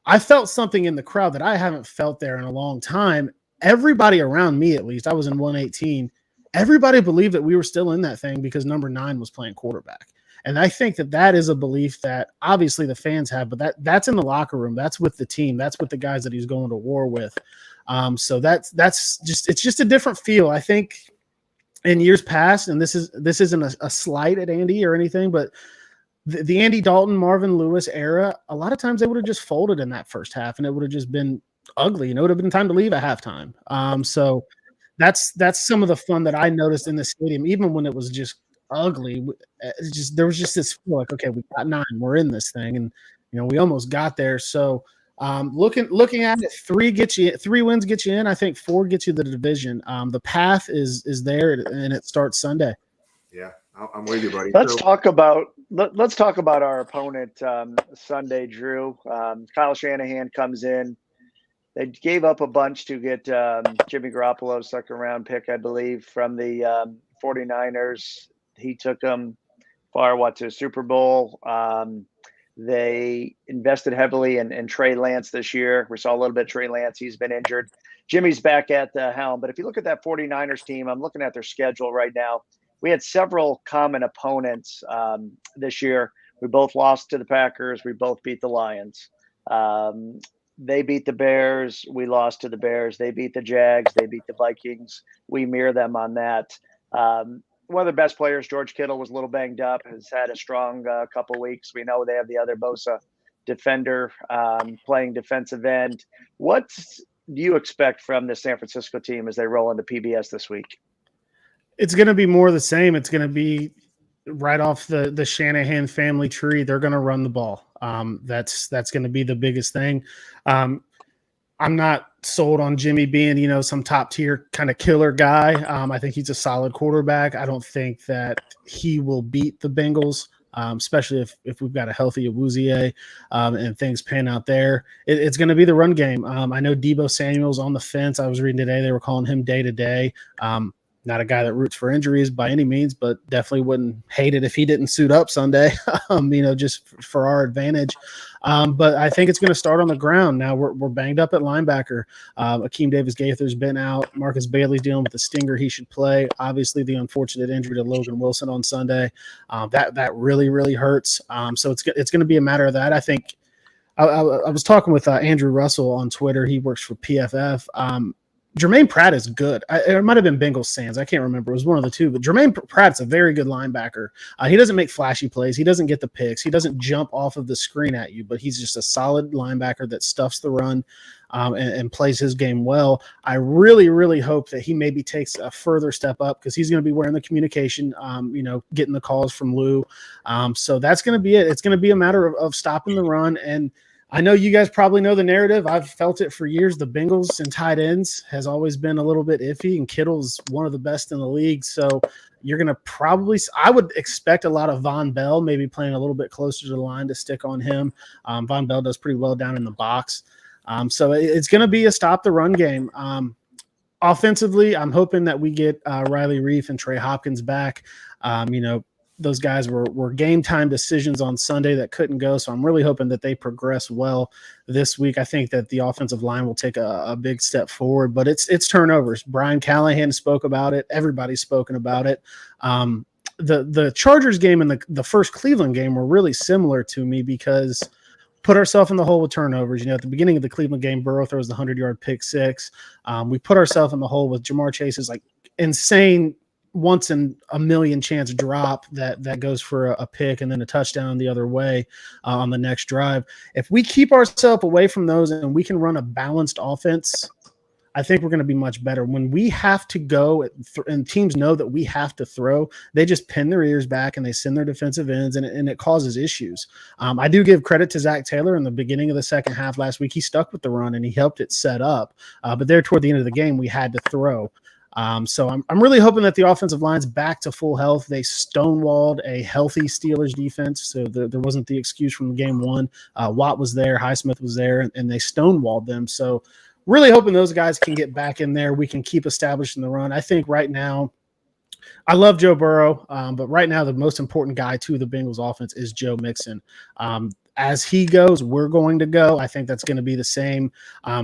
I felt something in the crowd that I haven't felt there in a long time. Everybody around me, at least, I was in 118. Everybody believed that we were still in that thing because number 9 was playing quarterback. And I think that is a belief that obviously the fans have, but that's in the locker room. That's with the team. That's with the guys that he's going to war with. So it's just a different feel. I think in years past, and this isn't a slight at Andy or anything, but the Andy Dalton, Marvin Lewis era, a lot of times they would have just folded in that first half and it would have just been ugly. It would have been time to leave at halftime. So that's some of the fun that I noticed in the stadium, even when it was just ugly. There was just this feel like, okay, we got 9, we're in this thing, and we almost got there. So looking at it, 3 wins get you in. I think 4 gets you the division. The path is there, and it starts Sunday. Yeah, I'm with you, buddy. Let's talk about our opponent Sunday, Drew. Kyle Shanahan comes in. They gave up a bunch to get Jimmy Garoppolo, second-round pick, I believe, from the 49ers. He took them to a Super Bowl. They invested heavily in Trey Lance this year. We saw a little bit of Trey Lance. He's been injured. Jimmy's back at the helm. But if you look at that 49ers team, I'm looking at their schedule right now. We had several common opponents this year. We both lost to the Packers. We both beat the Lions. They beat the Bears. We lost to the Bears. They beat the Jags. They beat the Vikings. We mirror them on that. One of the best players, George Kittle, was a little banged up, has had a strong couple weeks. We know they have the other Bosa defender playing defensive end. What do you expect from the San Francisco team as they roll into PBS this week? It's going to be more of the same. It's going to be right off the Shanahan family tree. They're going to run the ball. That's going to be the biggest thing. I'm not sold on Jimmy being, some top tier kind of killer guy. I think he's a solid quarterback. I don't think that he will beat the Bengals, especially if we've got a healthy Awuzie and things pan out there. It's going to be the run game. I know Deebo Samuel's on the fence. I was reading today, they were calling him day to day. Not a guy that roots for injuries by any means, but definitely wouldn't hate it if he didn't suit up Sunday, just for our advantage. But I think it's going to start on the ground. Now we're banged up at linebacker. Akeem Davis-Gaither's been out. Marcus Bailey's dealing with the stinger. He should play. Obviously, the unfortunate injury to Logan Wilson on Sunday. That really, really hurts. So it's going to be a matter of that. I think I was talking with Andrew Russell on Twitter. He works for PFF. Jermaine Pratt is good. It might have been Bengals Sands. I can't remember. It was one of the two. But Jermaine Pratt's a very good linebacker. He doesn't make flashy plays. He doesn't get the picks. He doesn't jump off of the screen at you. But he's just a solid linebacker that stuffs the run and plays his game well. I really, really hope that he maybe takes a further step up because he's going to be wearing the communication, getting the calls from Lou. So that's going to be it. It's going to be a matter of stopping the run. And I know you guys probably know the narrative. I've felt it for years. The Bengals and tight ends has always been a little bit iffy, and Kittle's one of the best in the league. So you're going to probably – I would expect a lot of Von Bell maybe playing a little bit closer to the line to stick on him. Von Bell does pretty well down in the box. So it's going to be a stop-the-run game. Offensively, I'm hoping that we get Riley Reif and Trey Hopkins back. Those guys were game time decisions on Sunday that couldn't go. So I'm really hoping that they progress well this week. I think that the offensive line will take a big step forward, but it's turnovers. Brian Callahan spoke about it. Everybody's spoken about it. The Chargers game and the first Cleveland game were really similar to me because put ourselves in the hole with turnovers. At the beginning of the Cleveland game, Burrow throws the 100-yard pick six. We put ourselves in the hole with Jamar Chase's insane once in a million chance drop that goes for a pick and then a touchdown the other way on the next drive. If we keep ourselves away from those and we can run a balanced offense, I think we're going to be much better. When we have to go and teams know that we have to throw, they just pin their ears back and they send their defensive ends and it causes issues. I do give credit to Zach Taylor in the beginning of the second half last week. He stuck with the run and he helped it set up. But there toward the end of the game, we had to throw. So I'm really hoping that the offensive line's back to full health. They stonewalled a healthy Steelers defense, so there wasn't the excuse from game one. Watt was there, Highsmith was there, and they stonewalled them. So really hoping those guys can get back in there. We can keep establishing the run. I think right now, I love Joe Burrow, but right now the most important guy to the Bengals offense is Joe Mixon. As he goes, we're going to go. I think that's going to be the same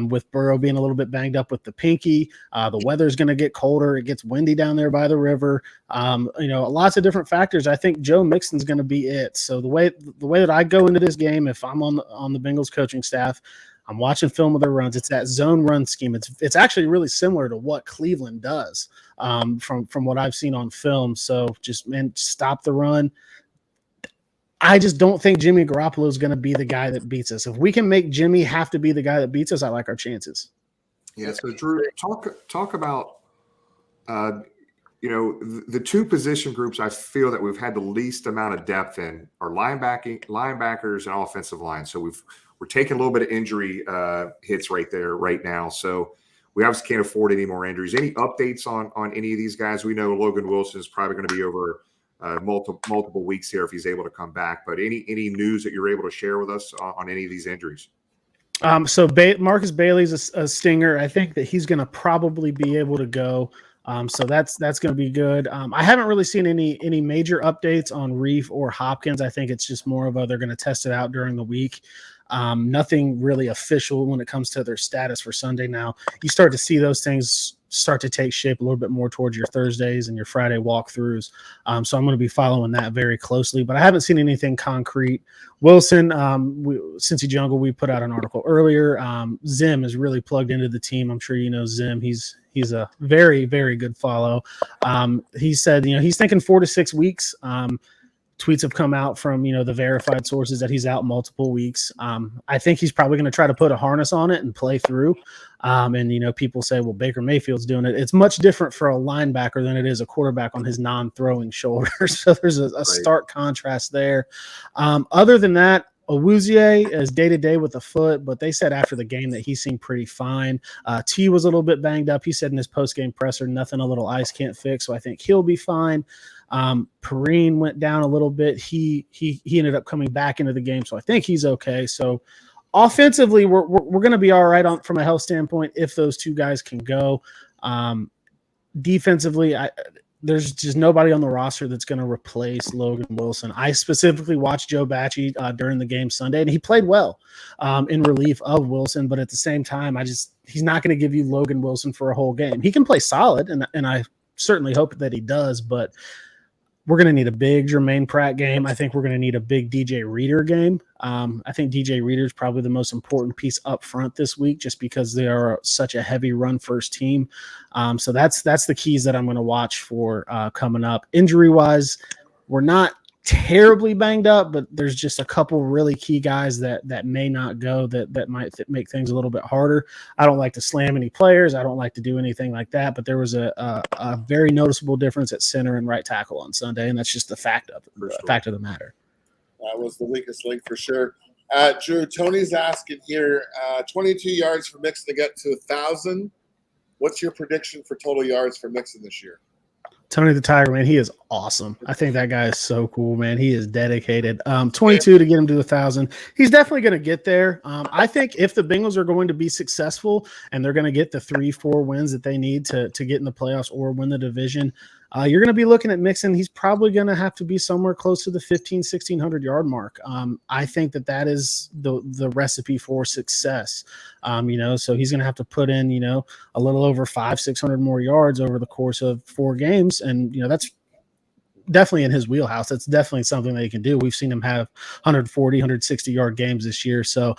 with Burrow being a little bit banged up with the pinky. The weather's going to get colder. It gets windy down there by the river. Lots of different factors. I think Joe Mixon's going to be it. So the way that I go into this game, if I'm on the Bengals coaching staff, I'm watching film of their runs. It's that zone run scheme. It's actually really similar to what Cleveland does from what I've seen on film. So just stop the run. I just don't think Jimmy Garoppolo is going to be the guy that beats us. If we can make Jimmy have to be the guy that beats us, I like our chances. Yeah. So Drew, talk about the two position groups I feel that we've had the least amount of depth in are linebackers and offensive line. So we're taking a little bit of injury hits right there right now. So we obviously can't afford any more injuries. Any updates on any of these guys? We know Logan Wilson is probably going to be over multiple weeks here if he's able to come back. But any news that you're able to share with us on any of these injuries? So Marcus Bailey's a stinger. I think that he's going to probably be able to go. So that's going to be good. I haven't really seen any major updates on Reif or Hopkins. I think it's just more of they're going to test it out during the week. Nothing really official when it comes to their status for Sunday. Now you start to see those things start to take shape a little bit more towards your Thursdays and your Friday walkthroughs. So I'm going to be following that very closely, but I haven't seen anything concrete. Wilson, Cincy Jungle, we put out an article earlier. Zim is really plugged into the team. I'm sure you know Zim. He's a very, very good follow. He said, he's thinking 4 to 6 weeks. Tweets have come out from, the verified sources that he's out multiple weeks. I think he's probably going to try to put a harness on it and play through. And people say, well, Baker Mayfield's doing it. It's much different for a linebacker than it is a quarterback on his non-throwing shoulder. So there's a stark contrast there. Other than that, Awuzie is day-to-day with the foot, but they said after the game that he seemed pretty fine. T was a little bit banged up. He said in his post-game presser, nothing a little ice can't fix, so I think he'll be fine. Perrine went down a little bit. He ended up coming back into the game, so I think he's okay. So offensively, we're going to be all right from a health standpoint if those two guys can go. Defensively, there's just nobody on the roster that's going to replace Logan Wilson. I specifically watched Joe Bachie during the game Sunday, and he played well in relief of Wilson. But at the same time, he's not going to give you Logan Wilson for a whole game. He can play solid, and I certainly hope that he does. But we're going to need a big Jermaine Pratt game. I think we're going to need a big DJ Reader game. I think DJ Reader is probably the most important piece up front this week, just because they are such a heavy run first team. So that's the keys that I'm going to watch for coming up. Injury wise, we're not terribly banged up, but there's just a couple really key guys that may not go that might make things a little bit harder. I don't like to slam any players. I don't like to do anything like that, but there was a very noticeable difference at center and right tackle on Sunday, and that's just the fact of the matter. That was the weakest link for sure. Drew, Tony's asking here, 22 yards for Mixon to get to 1,000. What's your prediction for total yards for Mixon this year? Tony the Tiger, man, he is awesome. I think that guy is so cool, man. He is dedicated. 22 to get him to 1,000. He's definitely going to get there. I think if the Bengals are going to be successful and they're going to get the 3-4 wins that they need to get in the playoffs or win the division, you're going to be looking at Mixon. He's probably going to have to be somewhere close to the 1,600 yard mark. I think that is the recipe for success. So he's going to have to put in, a little over 500-600 more yards over the course of 4 games. And, that's definitely in his wheelhouse. That's definitely something that he can do. We've seen him have 140, 160 yard games this year. So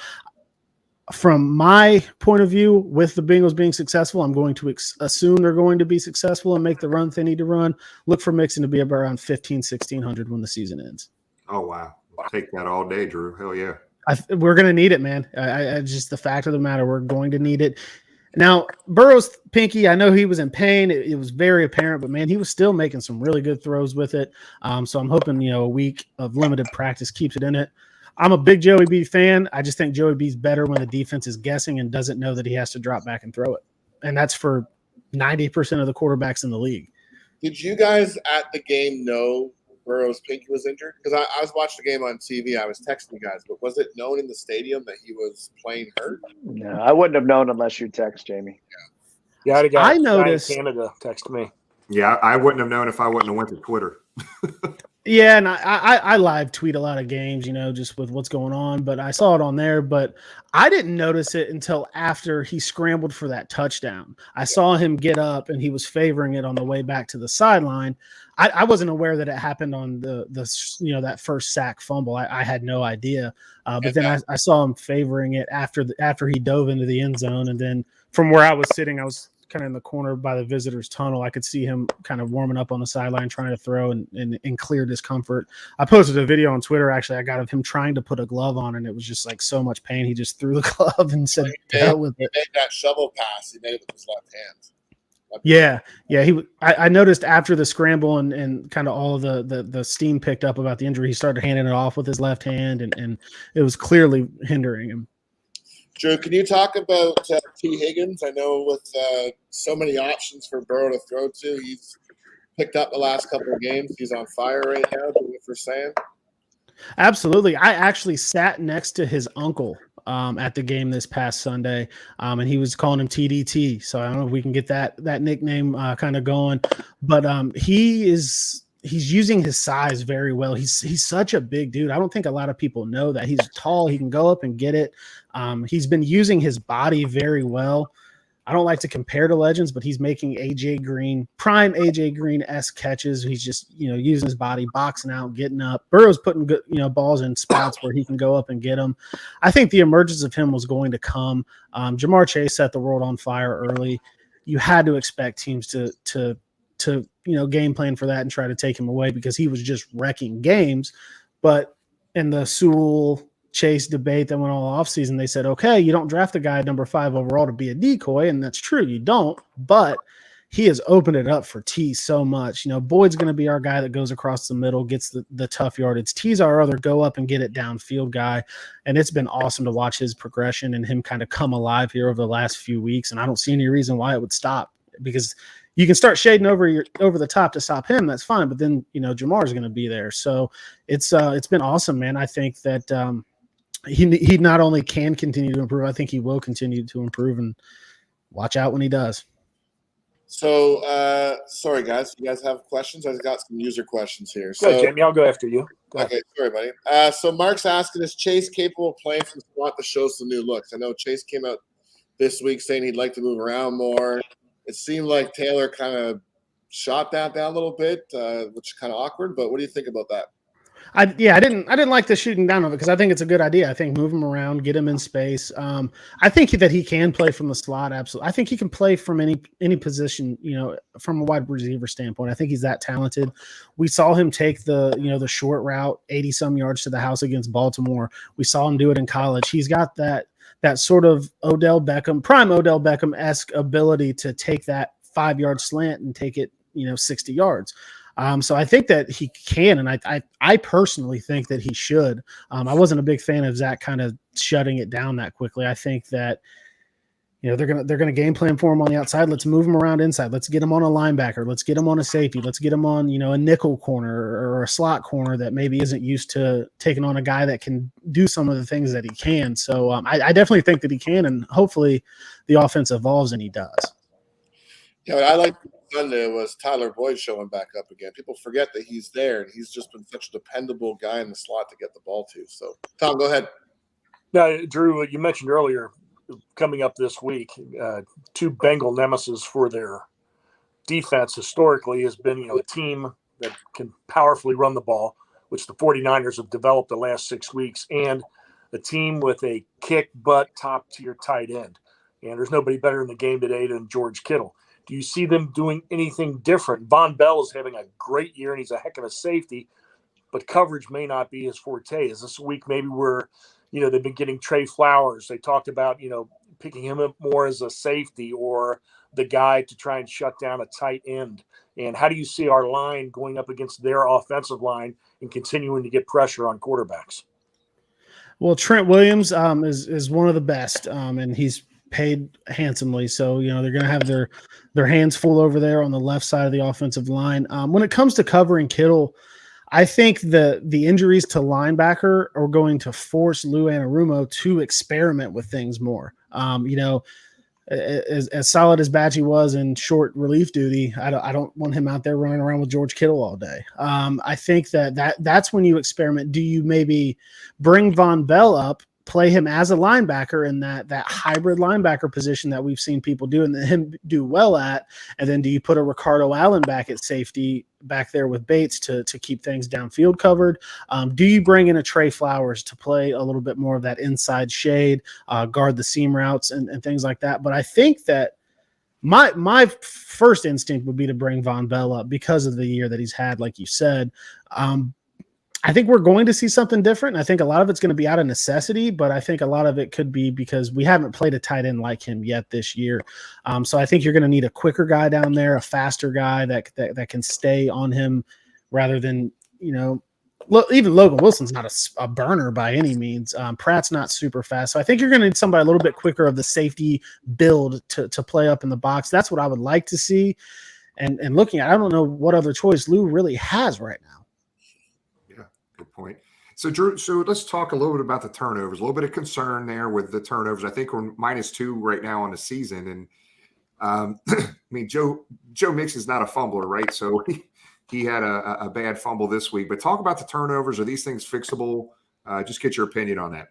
from my point of view, with the Bengals being successful, I'm going to assume they're going to be successful and make the runs they need to run. Look for Mixon to be up around 1,500-1,600 when the season ends. Oh, wow. I'll take that all day, Drew. Hell yeah. We're going to need it, man. I just the fact of the matter, we're going to need it. Now, Burrow's pinky, I know he was in pain. It was very apparent, but, man, he was still making some really good throws with it. So I'm hoping, a week of limited practice keeps it in it. I'm a big Joey B fan. I just think Joey B's better when the defense is guessing and doesn't know that he has to drop back and throw it. And that's for 90% of the quarterbacks in the league. Did you guys at the game know Burrow's pinky was injured? Because I was watching the game on TV. I was texting you guys, but was it known in the stadium that he was playing hurt? No, I wouldn't have known unless you text, Jamie. Yeah, I had a guy in noticed Canada text me. Yeah, I wouldn't have known if I wouldn't have went to Twitter. Yeah, and I live tweet a lot of games, just with what's going on, but I saw it on there, but I didn't notice it until after he scrambled for that touchdown. I saw him get up and he was favoring it on the way back to the sideline. I wasn't aware that it happened on the that first sack fumble. I had no idea. But then I saw him favoring it after he dove into the end zone. And then from where I was sitting, I was kind of in the corner by the visitors tunnel. I could see him kind of warming up on the sideline, trying to throw and clear discomfort. I posted a video on Twitter. Actually, I got of him trying to put a glove on, and it was just like so much pain. He just threw the glove and said, "To hell with it." He made that shovel pass. He made it with his left hand. Yeah. I noticed after the scramble and kind of all of the steam picked up about the injury, he started handing it off with his left hand, and it was clearly hindering him. Drew, can you talk about T. Higgins? I know with so many options for Burrow to throw to, he's picked up the last couple of games. He's on fire right now, doing what we're saying. Absolutely. I actually sat next to his uncle at the game this past Sunday, and he was calling him TDT. So I don't know if we can get that nickname kind of going, but he's using his size very well. He's such a big dude. I don't think a lot of people know that. He's tall. He can go up and get it. He's been using his body very well. I don't like to compare to legends, but he's making prime AJ Green-esque catches. He's just, using his body, boxing out, getting up. Burrow's putting good, balls in spots where he can go up and get them. I think the emergence of him was going to come. Jamar Chase set the world on fire early. You had to expect teams to game plan for that and try to take him away because he was just wrecking games. But in the Sewell Chase debate that went all offseason, they said, okay, you don't draft a guy at number 5 overall to be a decoy, and that's true, you don't, but he has opened it up for T so much. Boyd's going to be our guy that goes across the middle, gets the tough yardage. T's our other go up and get it downfield guy, and it's been awesome to watch his progression and him kind of come alive here over the last few weeks, and I don't see any reason why it would stop because you can start shading over the top to stop him. That's fine. But then, Jamar is going to be there. So it's been awesome, man. I think that he not only can continue to improve, I think he will continue to improve, and watch out when he does. So, sorry, guys. You guys have questions? I've got some user questions here. Go ahead, Jamie. I'll go after you. Okay, sorry, buddy. So Mark's asking, is Chase capable of playing from the spot to show some new looks? I know Chase came out this week saying he'd like to move around more. It seemed like Taylor kind of shot that down a little bit, which is kind of awkward. But what do you think about that? I didn't like the shooting down of it because I think it's a good idea. I think move him around, get him in space. I think that he can play from the slot. Absolutely. I think he can play from any position, from a wide receiver standpoint. I think he's that talented. We saw him take the short route 80 some yards to the house against Baltimore. We saw him do it in college. He's got that sort of prime Odell Beckham-esque ability to take that 5-yard slant and take it, 60 yards. So I think that he can, and I personally think that he should. I wasn't a big fan of Zach kind of shutting it down that quickly. I think that they're gonna game plan for him on the outside. Let's move him around inside. Let's get him on a linebacker. Let's get him on a safety. Let's get him on a nickel corner or a slot corner that maybe isn't used to taking on a guy that can do some of the things that he can. So I definitely think that he can, and hopefully the offense evolves and he does. Yeah, what I like Sunday was Tyler Boyd showing back up again. People forget that he's there, and he's just been such a dependable guy in the slot to get the ball to. So, Tom, go ahead. Now, Drew, you mentioned earlier, coming up this week, two Bengal nemesis for their defense historically has been, a team that can powerfully run the ball, which the 49ers have developed the last 6 weeks, and a team with a kick-butt top-tier tight end. And there's nobody better in the game today than George Kittle. Do you see them doing anything different? Von Bell is having a great year, and he's a heck of a safety, but coverage may not be his forte. Is this week maybe where, they've been getting Trey Flowers? They talked about, picking him up more as a safety or the guy to try and shut down a tight end. And how do you see our line going up against their offensive line and continuing to get pressure on quarterbacks? Well, Trent Williams is one of the best, and he's paid handsomely. So, they're going to have their hands full over there on the left side of the offensive line. When it comes to covering Kittle, I think the injuries to linebacker are going to force Lou Anarumo to experiment with things more. As solid as Badgie was in short relief duty, I don't want him out there running around with George Kittle all day. I think that's when you experiment. Do you maybe bring Von Bell up, play him as a linebacker in that hybrid linebacker position that we've seen people do and him do well at? And then do you put a Ricardo Allen back at safety back there with Bates to keep things downfield covered? Do you bring in a Trey Flowers to play a little bit more of that inside shade, guard the seam routes and things like that? But I think that my first instinct would be to bring Von Bell up because of the year that he's had, like you said. I think we're going to see something different. I think a lot of it's going to be out of necessity, but I think a lot of it could be because we haven't played a tight end like him yet this year. So I think you're going to need a quicker guy down there, a faster guy that can stay on him rather than, even Logan Wilson's not a burner by any means. Pratt's not super fast. So I think you're going to need somebody a little bit quicker of the safety build to play up in the box. That's what I would like to see. And looking at, I don't know what other choice Lou really has right now. Good point. So, Drew, let's talk a little bit about the turnovers. A little bit of concern there with the turnovers. I think we're -2 right now on the season. And, Joe Mix is not a fumbler, right? So he had a bad fumble this week. But talk about the turnovers. Are these things fixable? Just get your opinion on that.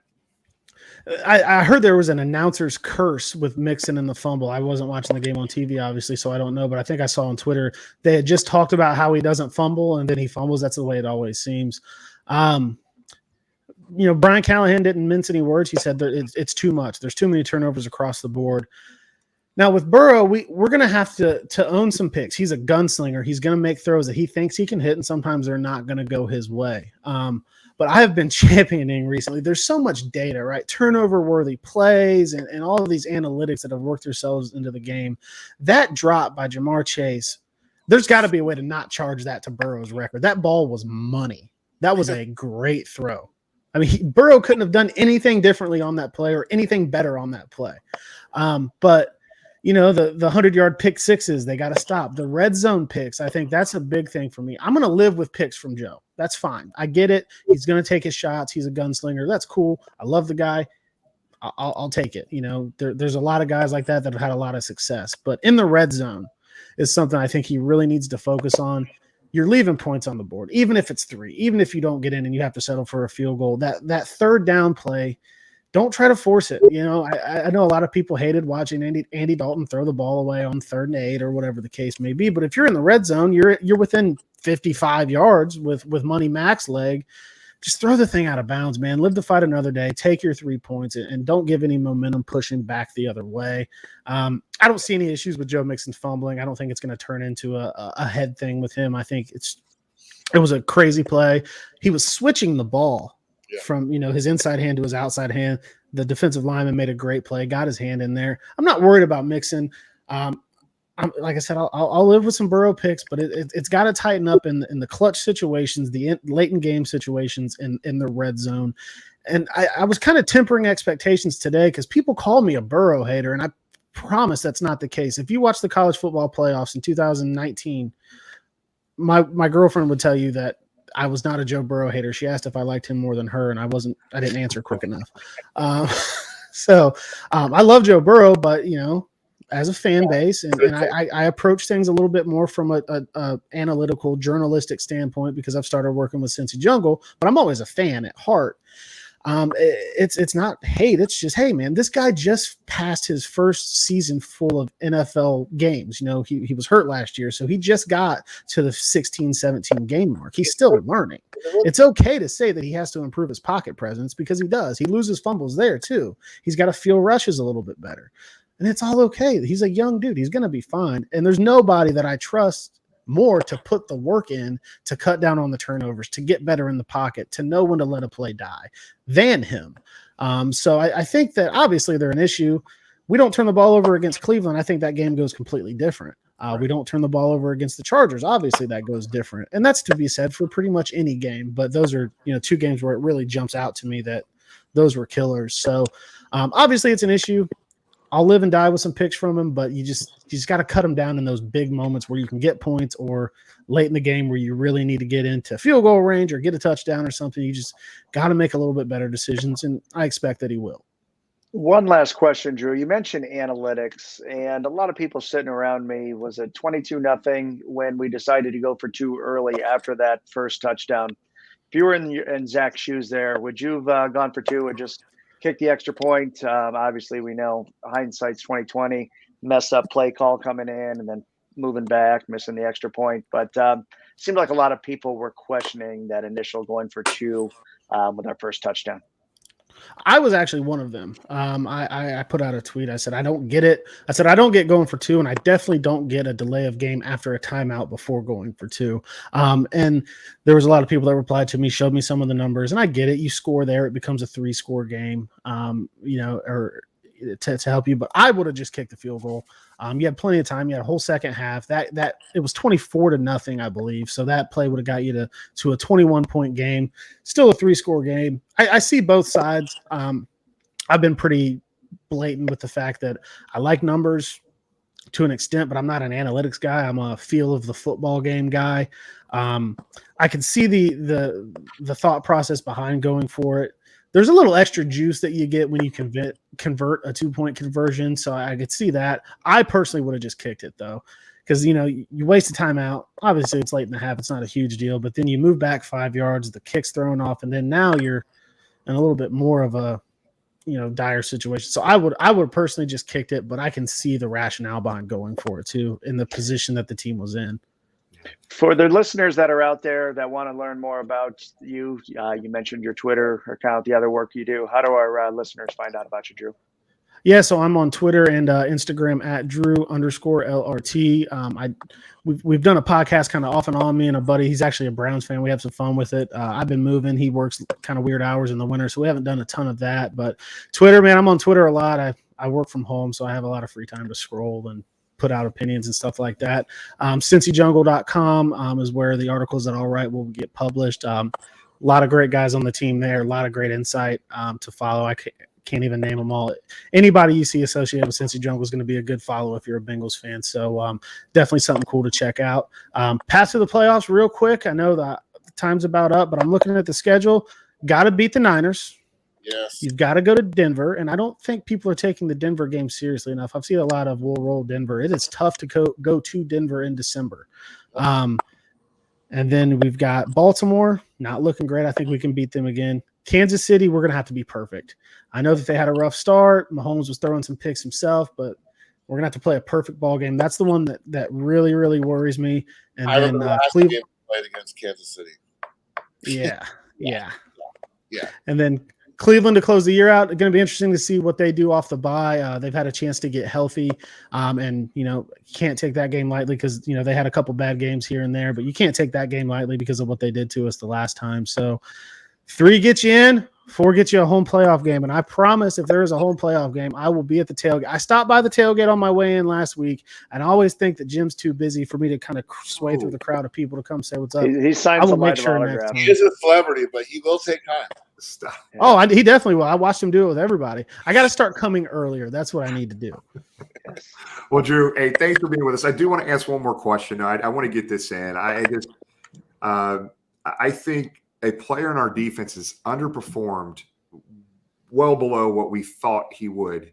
I heard there was an announcer's curse with Mixon in the fumble. I wasn't watching the game on TV, obviously, so I don't know. But I think I saw on Twitter they had just talked about how he doesn't fumble, and then he fumbles. That's the way it always seems. Brian Callahan didn't mince any words. He said that it's too much. There's too many turnovers across the board. Now with Burrow, we're going to have to own some picks. He's a gunslinger. He's going to make throws that he thinks he can hit, and sometimes they're not going to go his way. But I have been championing recently. There's so much data, right? Turnover-worthy plays and all of these analytics that have worked themselves into the game. That drop by Jamar Chase, there's got to be a way to not charge that to Burrow's record. That ball was money. That was a great throw. I mean, Burrow couldn't have done anything differently on that play or anything better on that play. But the 100-yard pick sixes, they got to stop. The red zone picks, I think that's a big thing for me. I'm going to live with picks from Joe. That's fine. I get it. He's going to take his shots. He's a gunslinger. That's cool. I love the guy. I'll take it. There's a lot of guys like that have had a lot of success. But in the red zone is something I think he really needs to focus on. You're leaving points on the board, even if it's 3, even if you don't get in and you have to settle for a field goal. That third down play, don't try to force it. You know, I know a lot of people hated watching Andy Dalton throw the ball away on 3rd and 8 or whatever the case may be. But if you're in the red zone, you're within 55 yards with Money Mac's leg. Just throw the thing out of bounds, man. Live to fight another day. Take your 3 points and don't give any momentum pushing back the other way. I don't see any issues with Joe Mixon fumbling. I don't think it's going to turn into a head thing with him. I think it was a crazy play. He was switching the ball from, his inside hand to his outside hand. The defensive lineman made a great play, got his hand in there. I'm not worried about Mixon. Like I said, I'll live with some Burrow picks, but it's got to tighten up in the clutch situations, the late in game situations in the red zone. And I was kind of tempering expectations today because people call me a Burrow hater, and I promise that's not the case. If you watch the college football playoffs in 2019, my girlfriend would tell you that I was not a Joe Burrow hater. She asked if I liked him more than her, and I didn't answer quick enough. So I love Joe Burrow, but as a fan base, and I approach things a little bit more from a analytical, journalistic standpoint because I've started working with Cincy Jungle, but I'm always a fan at heart. It's not hate. It's just, hey, man, this guy just passed his first season full of NFL games. He was hurt last year, so he just got to the 16, 17 game mark. He's still learning. It's okay to say that he has to improve his pocket presence because he does. He loses fumbles there, too. He's got to feel rushes a little bit better. And it's all okay. He's a young dude. He's going to be fine. And there's nobody that I trust more to put the work in to cut down on the turnovers, to get better in the pocket, to know when to let a play die than him. So I think that obviously they're an issue. We don't turn the ball over against Cleveland. I think that game goes completely different. We don't turn the ball over against the Chargers. Obviously that goes different. And that's to be said for pretty much any game. But those are, 2 games where it really jumps out to me that those were killers. So obviously it's an issue. I'll live and die with some picks from him, but you just got to cut him down in those big moments where you can get points, or late in the game where you really need to get into field goal range or get a touchdown or something. You just got to make a little bit better decisions, and I expect that he will. One last question, Drew. You mentioned analytics, and a lot of people sitting around me. Was it 22-0 when we decided to go for 2 early after that first touchdown? If you were in Zach's shoes there, would you have gone for 2 and just kick the extra point? Obviously, we know hindsight's 20/20. Mess up play call coming in and then moving back, missing the extra point. But seemed like a lot of people were questioning that initial going for 2 with our first touchdown. I was actually one of them. I put out a tweet. I said, I don't get it. I said, I don't get going for 2, and I definitely don't get a delay of game after a timeout before going for 2. And there was a lot of people that replied to me, showed me some of the numbers, and I get it. You score there, it becomes a 3-score game, or to help you. But I would have just kicked the field goal. You had plenty of time. You had a whole second half. That it was 24-0, I believe. So that play would have got you to a 21-point game. Still a 3-score game. I see both sides. I've been pretty blatant with the fact that I like numbers to an extent, but I'm not an analytics guy. I'm a feel of the football game guy. I can see the thought process behind going for it. There's a little extra juice that you get when you convert a 2-point conversion. So I could see that. I personally would have just kicked it though. Because, you waste a timeout. Obviously it's late in the half. It's not a huge deal, but then you move back 5 yards, the kick's thrown off. And then now you're in a little bit more of a, dire situation. So I would personally just kicked it, but I can see the rationale behind going for it too, in the position that the team was in. For the listeners that are out there that want to learn more about you, you mentioned your Twitter account, the other work you do. How do our listeners find out about you, Drew? Yeah, so I'm on Twitter and Instagram at Drew_LRT. We've done a podcast kind of off and on, me and a buddy. He's actually a Browns fan. We have some fun with it. I've been moving. He works kind of weird hours in the winter, so we haven't done a ton of that. But Twitter, man, I'm on Twitter a lot. I work from home, so I have a lot of free time to scroll and put out opinions and stuff like that. CincyJungle.com is where the articles that I'll write will get published. A lot of great guys on the team there, a lot of great insight to follow. I can't even name them all. Anybody you see associated with Cincy Jungle is going to be a good follow if you're a Bengals fan. So definitely something cool to check out. Pass to the playoffs real quick. I know that the time's about up, but I'm looking at the schedule. Got to beat the Niners. Yes. You've got to go to Denver, and I don't think people are taking the Denver game seriously enough. I've seen a lot of we'll roll Denver. It is tough to go to Denver in December. And then we've got Baltimore, not looking great. I think we can beat them again. Kansas City, we're going to have to be perfect. I know that they had a rough start. Mahomes was throwing some picks himself, but we're going to have to play a perfect ball game. That's the one that really, really worries me. And I then remember last Cleveland game we played against Kansas City. Yeah. Yeah. And then Cleveland to close the year out. It's going to be interesting to see what they do off the bye. They've had a chance to get healthy, and can't take that game lightly because they had a couple bad games here and there, but you can't take that game lightly because of what they did to us the last time. So 3 gets you in, 4 gets you a home playoff game, and I promise if there is a home playoff game, I will be at the tailgate. I stopped by the tailgate on my way in last week, and I always think that Jim's too busy for me to kind of sway through the crowd of people to come say what's up. He signed I will some make light sure autographs. next time. He is a celebrity, but he will take time. Stop. Oh, he definitely will. I watched him do it with everybody. I got to start coming earlier. That's what I need to do. Well, Drew, hey, thanks for being with us. I do want to ask one more question. I want to get this in. I think a player in our defense has underperformed well below what we thought he would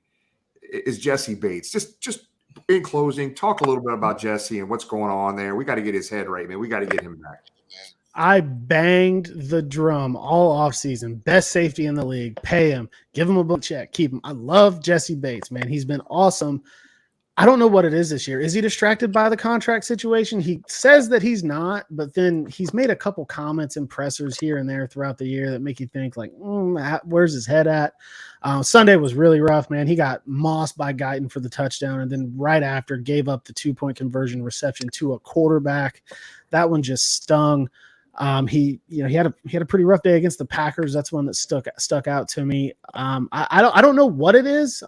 is Jesse Bates. Just in closing, talk a little bit about Jesse and what's going on there. We got to get his head right, man. We got to get him back. I banged the drum all offseason. Best safety in the league. Pay him. Give him a big check. Keep him. I love Jesse Bates, man. He's been awesome. I don't know what it is this year. Is he distracted by the contract situation? He says that he's not, but then he's made a couple comments and pressers here and there throughout the year that make you think like, where's his head at? Sunday was really rough, man. He got mossed by Guyton for the touchdown, and then right after gave up the 2-point conversion reception to a quarterback. That one just stung. He had a pretty rough day against the Packers. That's one that stuck out to me. I don't know what it is.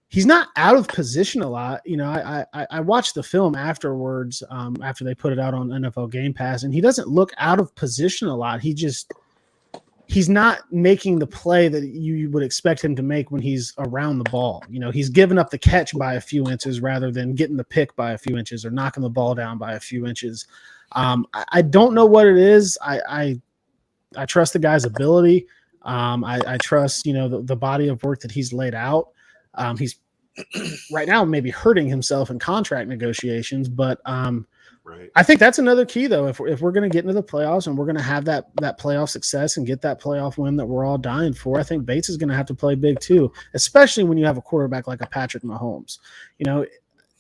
He's not out of position a lot. I watched the film afterwards, after they put it out on NFL Game Pass, and he doesn't look out of position a lot. He's not making the play that you would expect him to make when he's around the ball. He's giving up the catch by a few inches rather than getting the pick by a few inches or knocking the ball down by a few inches. I don't know what it is. I trust the guy's ability. I trust, the body of work that he's laid out. He's right now maybe hurting himself in contract negotiations, but right. I think that's another key though. If we're going to get into the playoffs and we're going to have that playoff success and get that playoff win that we're all dying for, I think Bates is going to have to play big too, especially when you have a quarterback like a Patrick Mahomes.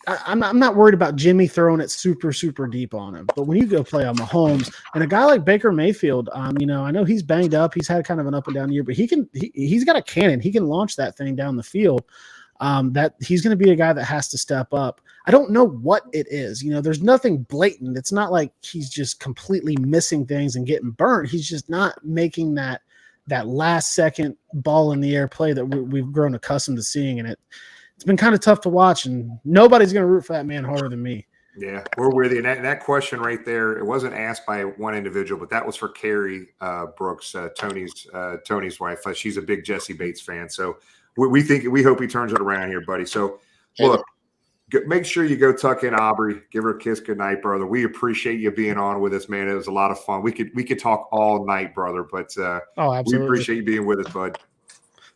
I'm not worried about Jimmy throwing it super, super deep on him. But when you go play on Mahomes and a guy like Baker Mayfield, I know he's banged up. He's had kind of an up and down year, but he's got a cannon. He can launch that thing down the field. That he's going to be a guy that has to step up. I don't know what it is. There's nothing blatant. It's not like he's just completely missing things and getting burnt. He's just not making that last second ball in the air play that we've grown accustomed to seeing. And it's been kind of tough to watch, and nobody's going to root for that man harder than me. Yeah, we're with you. And that question right there, it wasn't asked by one individual, but that was for Carrie Brooks, Tony's wife. She's a big Jesse Bates fan. So we hope he turns it around here, buddy. So look, make sure you go tuck in Aubrey, give her a kiss goodnight, brother. We appreciate you being on with us, man. It was a lot of fun. We could talk all night, brother, but absolutely. We appreciate you being with us, bud.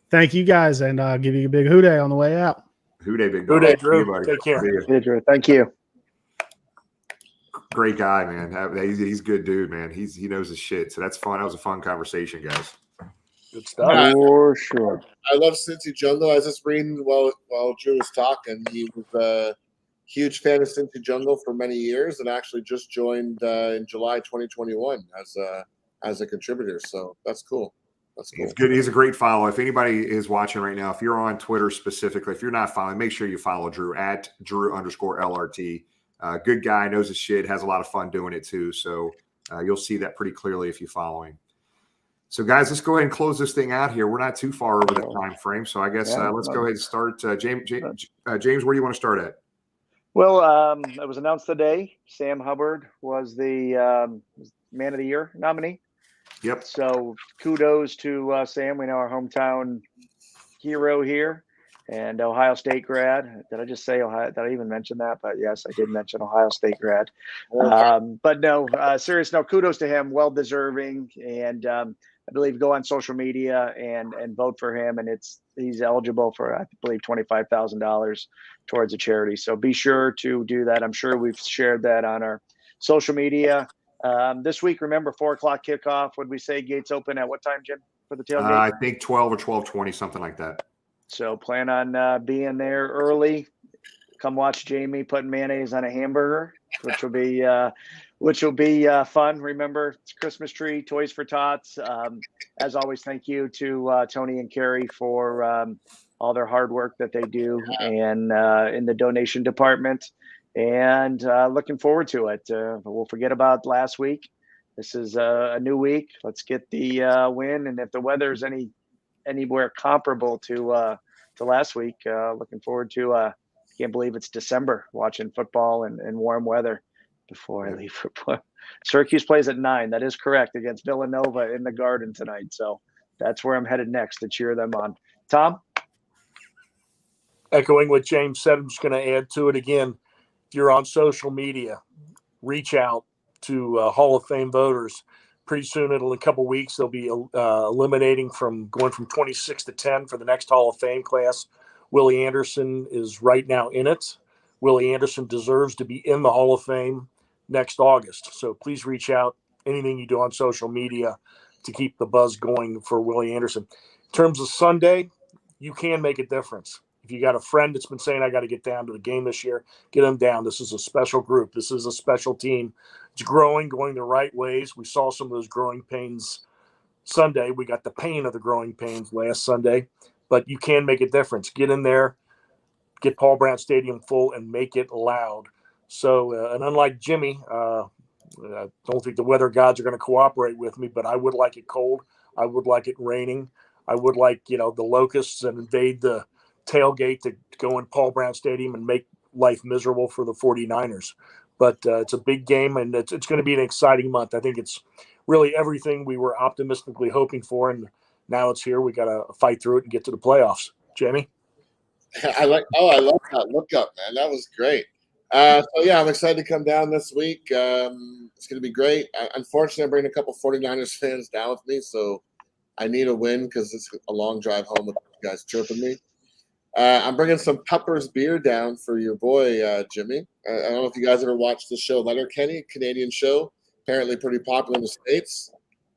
Thank you guys, and give you a big hooday on the way out. Hooday, big dog. Hooday, Drew. Take care. Hey, Drew. Thank you. Great guy, man. He's a good dude, man. He knows his shit. So that's fun. That was a fun conversation, guys. Good stuff. For sure. I love Cincy Jungle. I was just reading while Drew was talking. He was a huge fan of Cincy Jungle for many years, and actually just joined in July 2021 as a contributor. So that's cool. That's cool. He's good. He's a great follow. If anybody is watching right now, if you're on Twitter specifically, if you're not following, make sure you follow Drew at Drew_LRT. Good guy, knows his shit, has a lot of fun doing it too. So you'll see that pretty clearly if you follow him. So guys, let's go ahead and close this thing out here. We're not too far over the time frame. So I guess let's go ahead and start. James, where do you want to start at? Well, it was announced today. Sam Hubbard was the Man of the Year nominee. Yep. So kudos to Sam. We know our hometown hero here and Ohio State grad. Did I just say Ohio? Did I even mention that? But yes, I did mention Ohio State grad. But no, serious. No, kudos to him. Well deserving. And I believe go on social media and vote for him. And he's eligible for, I believe, $25,000 towards a charity. So be sure to do that. I'm sure we've shared that on our social media. This week, remember, 4:00 kickoff. Would we say gates open at what time, Jim? for the tailgate? I think 12 or 12:20, something like that. So plan on being there early. Come watch Jamie putting mayonnaise on a hamburger, which will be fun. Remember, it's Christmas tree, Toys for Tots. As always, thank you to Tony and Carrie for all their hard work that they do and in the donation department. And looking forward to it. We'll forget about last week. This is a new week. Let's get the win. And if the weather is anywhere comparable to last week, looking forward to. Can't believe it's December watching football and warm weather before I leave for Syracuse plays at 9. That is correct, against Villanova in the Garden tonight. So that's where I'm headed next to cheer them on. Tom? Echoing what James said, I'm just going to add to it again. If you're on social media, reach out to Hall of Fame voters. Pretty soon, in a couple weeks, they'll be eliminating going from 26 to 10 for the next Hall of Fame class. Willie Anderson is right now in it. Willie Anderson deserves to be in the Hall of Fame next August. So please reach out, anything you do on social media to keep the buzz going for Willie Anderson. In terms of Sunday, you can make a difference. If you got a friend that's been saying, I got to get down to the game this year, get them down. This is a special group. This is a special team. It's growing, going the right ways. We saw some of those growing pains Sunday. We got the pain of the growing pains last Sunday. But you can make a difference. Get in there, get Paul Brown Stadium full, and make it loud. So, and unlike Jimmy, I don't think the weather gods are going to cooperate with me, but I would like it cold. I would like it raining. I would like, the locusts and invade the tailgate to go in Paul Brown Stadium and make life miserable for the 49ers. But it's a big game, and it's going to be an exciting month. I think it's really everything we were optimistically hoping for, and now it's here. We got to fight through it and get to the playoffs. Jamie? I love that look up, man. That was great. So, yeah, I'm excited to come down this week. It's going to be great. Unfortunately, I'm bringing a couple 49ers fans down with me, so I need a win because it's a long drive home with you guys chirping me. I'm bringing some Pepper's beer down for your boy, Jimmy. I don't know if you guys ever watched the show Letterkenny, Canadian show, apparently pretty popular in the States.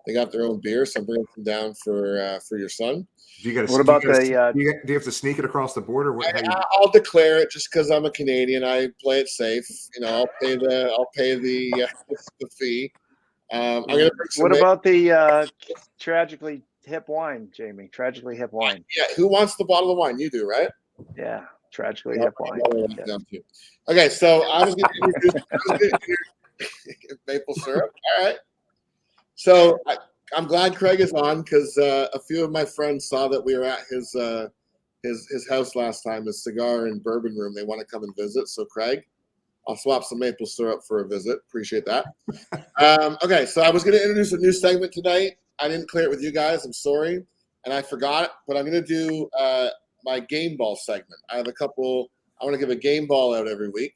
They got their own beer, so I'm bringing them down for your son. Do you have to sneak it across the border? I'll declare it just because I'm a Canadian. I play it safe. I'll pay the fee. I'm gonna bring some. What about the tragically hip wine, Jamie? Tragically hip wine. Yeah, who wants the bottle of wine? You do, right? Yeah, tragically hip wine. Yeah. Okay, so I was going to introduce maple syrup. All right. So I'm glad Craig is on because a few of my friends saw that we were at his house last time, his cigar and bourbon room. They want to come and visit. So Craig, I'll swap some maple syrup for a visit. Appreciate that. Okay, so I was going to introduce a new segment tonight. I didn't clear it with you guys. I'm sorry, and I forgot. But I'm going to do my game ball segment. I have a couple. I want to give a game ball out every week.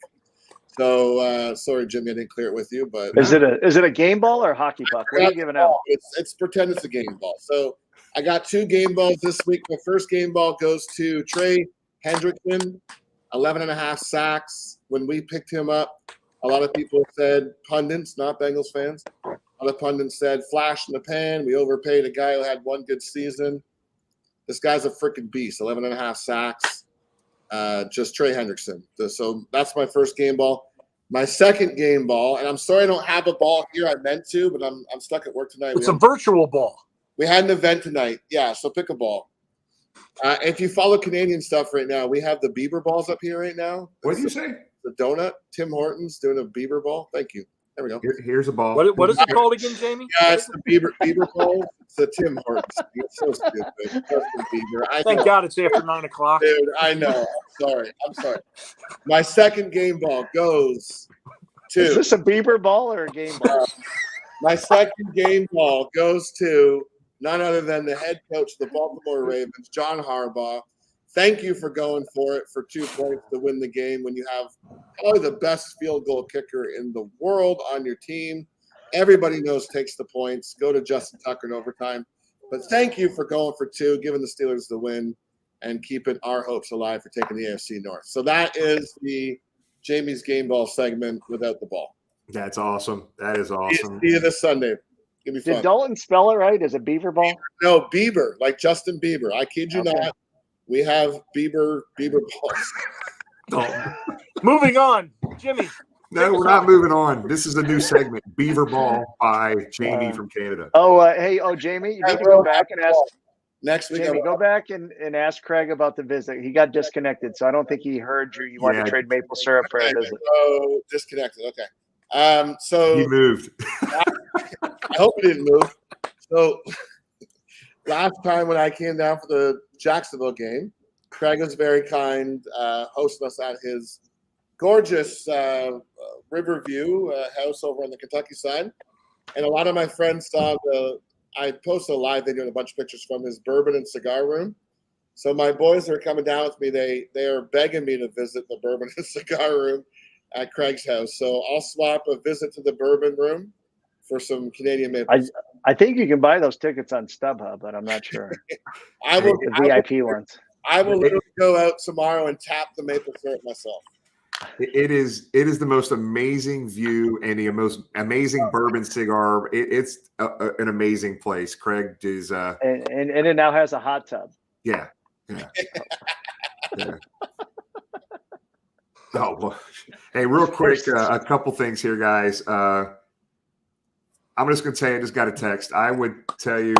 So sorry, Jimmy, I didn't clear it with you, but is it a game ball or a hockey puck? What are you giving out? It's pretend it's a game ball. So I got 2 game balls this week. My first game ball goes to Trey Hendrickson, 11.5 sacks. When we picked him up, a lot of people said, pundits, not Bengals fans, a lot of pundits said flash in the pan. We overpaid a guy who had one good season. This guy's a freaking beast. 11.5 sacks. Just Trey Hendrickson. So that's my first game ball. My second game ball, and I'm sorry I don't have a ball here. I meant to, but I'm stuck at work tonight. It's a virtual ball. We had an event tonight. Yeah, so pick a ball. If you follow Canadian stuff right now, we have the Bieber balls up here right now. What did you say? The donut. Tim Hortons doing a Bieber ball. Thank you. There we go. Here's a ball. What is it called again, Jamie? Yeah, it's the Bieber ball. It's the Tim Hortons. It's so stupid. Justin Bieber. Thank God it's after 9 o'clock. Dude, I know. I'm sorry. My second game ball goes to. Is this a Bieber ball or a game ball? My second game ball goes to none other than the head coach of the Baltimore Ravens, John Harbaugh. Thank you for going for it for 2 points to win the game when you have probably the best field goal kicker in the world on your team. Everybody knows takes the points. Go to Justin Tucker in overtime. But thank you for going for 2, giving the Steelers the win, and keeping our hopes alive for taking the AFC North. So that is the Jamie's game ball segment without the ball. That's awesome. That is awesome. See you this Sunday. It'll be fun. Did Dalton spell it right? Is it Beaver Ball? No, Bieber, like Justin Bieber. I kid you Okay. not. We have Bieber balls. Moving on, Jimmy. No, we're not moving on. This is a new segment, Beaver Ball by Jamie from Canada. Jamie, you need to go back and ask. Next week, Jamie, go back and ask Craig about the visit. He got disconnected, so I don't think he heard you. You wanted to trade maple syrup for a visit. Oh, disconnected. Okay. So he moved. I hope he didn't move. So last time when I came down for the Jacksonville game, Craig was very kind, hosting us at his gorgeous Riverview house over on the Kentucky side. And a lot of my friends saw I posted a live video and a bunch of pictures from his bourbon and cigar room. So my boys are coming down with me. They are begging me to visit the bourbon and cigar room at Craig's house. So I'll swap a visit to the bourbon room for some Canadian maple. I think you can buy those tickets on StubHub, but I'm not sure. The VIP ones. I will literally go out tomorrow and tap the maple syrup myself. It is the most amazing view and the most amazing bourbon cigar. It's an amazing place. Craig is and it now has a hot tub. Yeah. Oh, well. Hey, real quick, a couple things here, guys. I'm just going to tell you, I just got a text. I would tell you,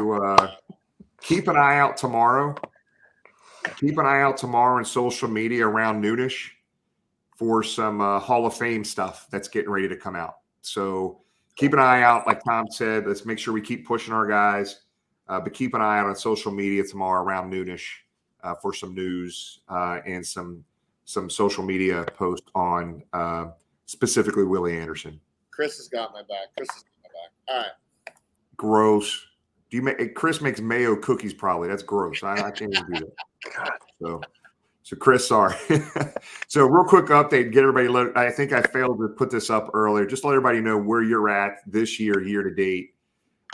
keep an eye out tomorrow. Keep an eye out tomorrow on social media around noonish for some Hall of Fame stuff that's getting ready to come out. So keep an eye out. Like Tom said, let's make sure we keep pushing our guys. But keep an eye out on social media tomorrow around noonish for some news and some social media posts on specifically Willie Anderson. Chris has got my back. All right. Gross. Chris makes mayo cookies probably. That's gross. I can't even do that. So Chris, sorry. So real quick update, get everybody. I think I failed to put this up earlier. Just let everybody know where you're at this year to date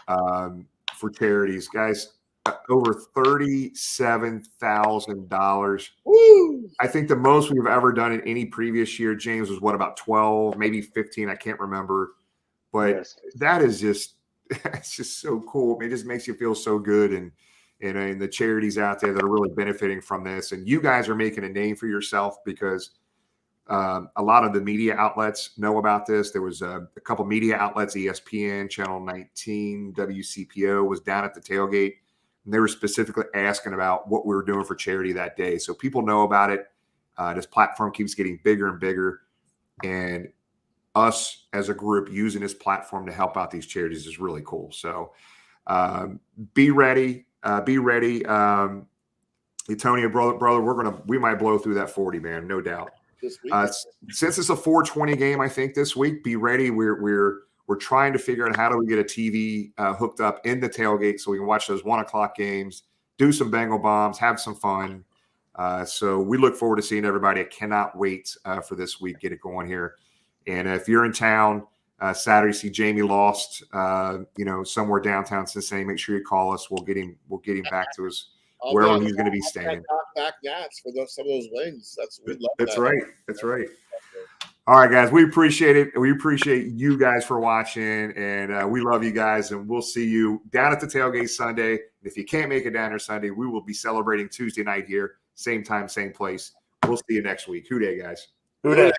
for charities, guys. Over $37,000. Woo! I think the most we've ever done in any previous year, James, was about 12, maybe 15. I can't remember, but that is just it's just so cool. It just makes you feel so good, and the charities out there that are really benefiting from this. And you guys are making a name for yourself because a lot of the media outlets know about this. There was a couple media outlets, ESPN, Channel 19, WCPO was down at the tailgate, and they were specifically asking about what we were doing for charity that day. So people know about it. This platform keeps getting bigger and bigger, and us as a group using this platform to help out these charities is really cool. So be ready. Antonio, brother, we might blow through that 40, man, no doubt. Since it's a 420 game, I think this week, be ready. We're trying to figure out how do we get a TV hooked up in the tailgate so we can watch those 1 o'clock games, do some Bengal bombs, have some fun. So we look forward to seeing everybody. I cannot wait for this week. Get it going here. And if you're in town Saturday, see Jamie lost, somewhere downtown Cincinnati, make sure you call us. We'll get him back to us wherever he's going to be staying. Back Nats for some of those wings. We'd love That's that. right. That's right. All right, guys, we appreciate it. We appreciate you guys for watching, and we love you guys. And we'll see you down at the tailgate Sunday. If you can't make it down there Sunday, we will be celebrating Tuesday night here, same time, same place. We'll see you next week. Who day, guys? Who day?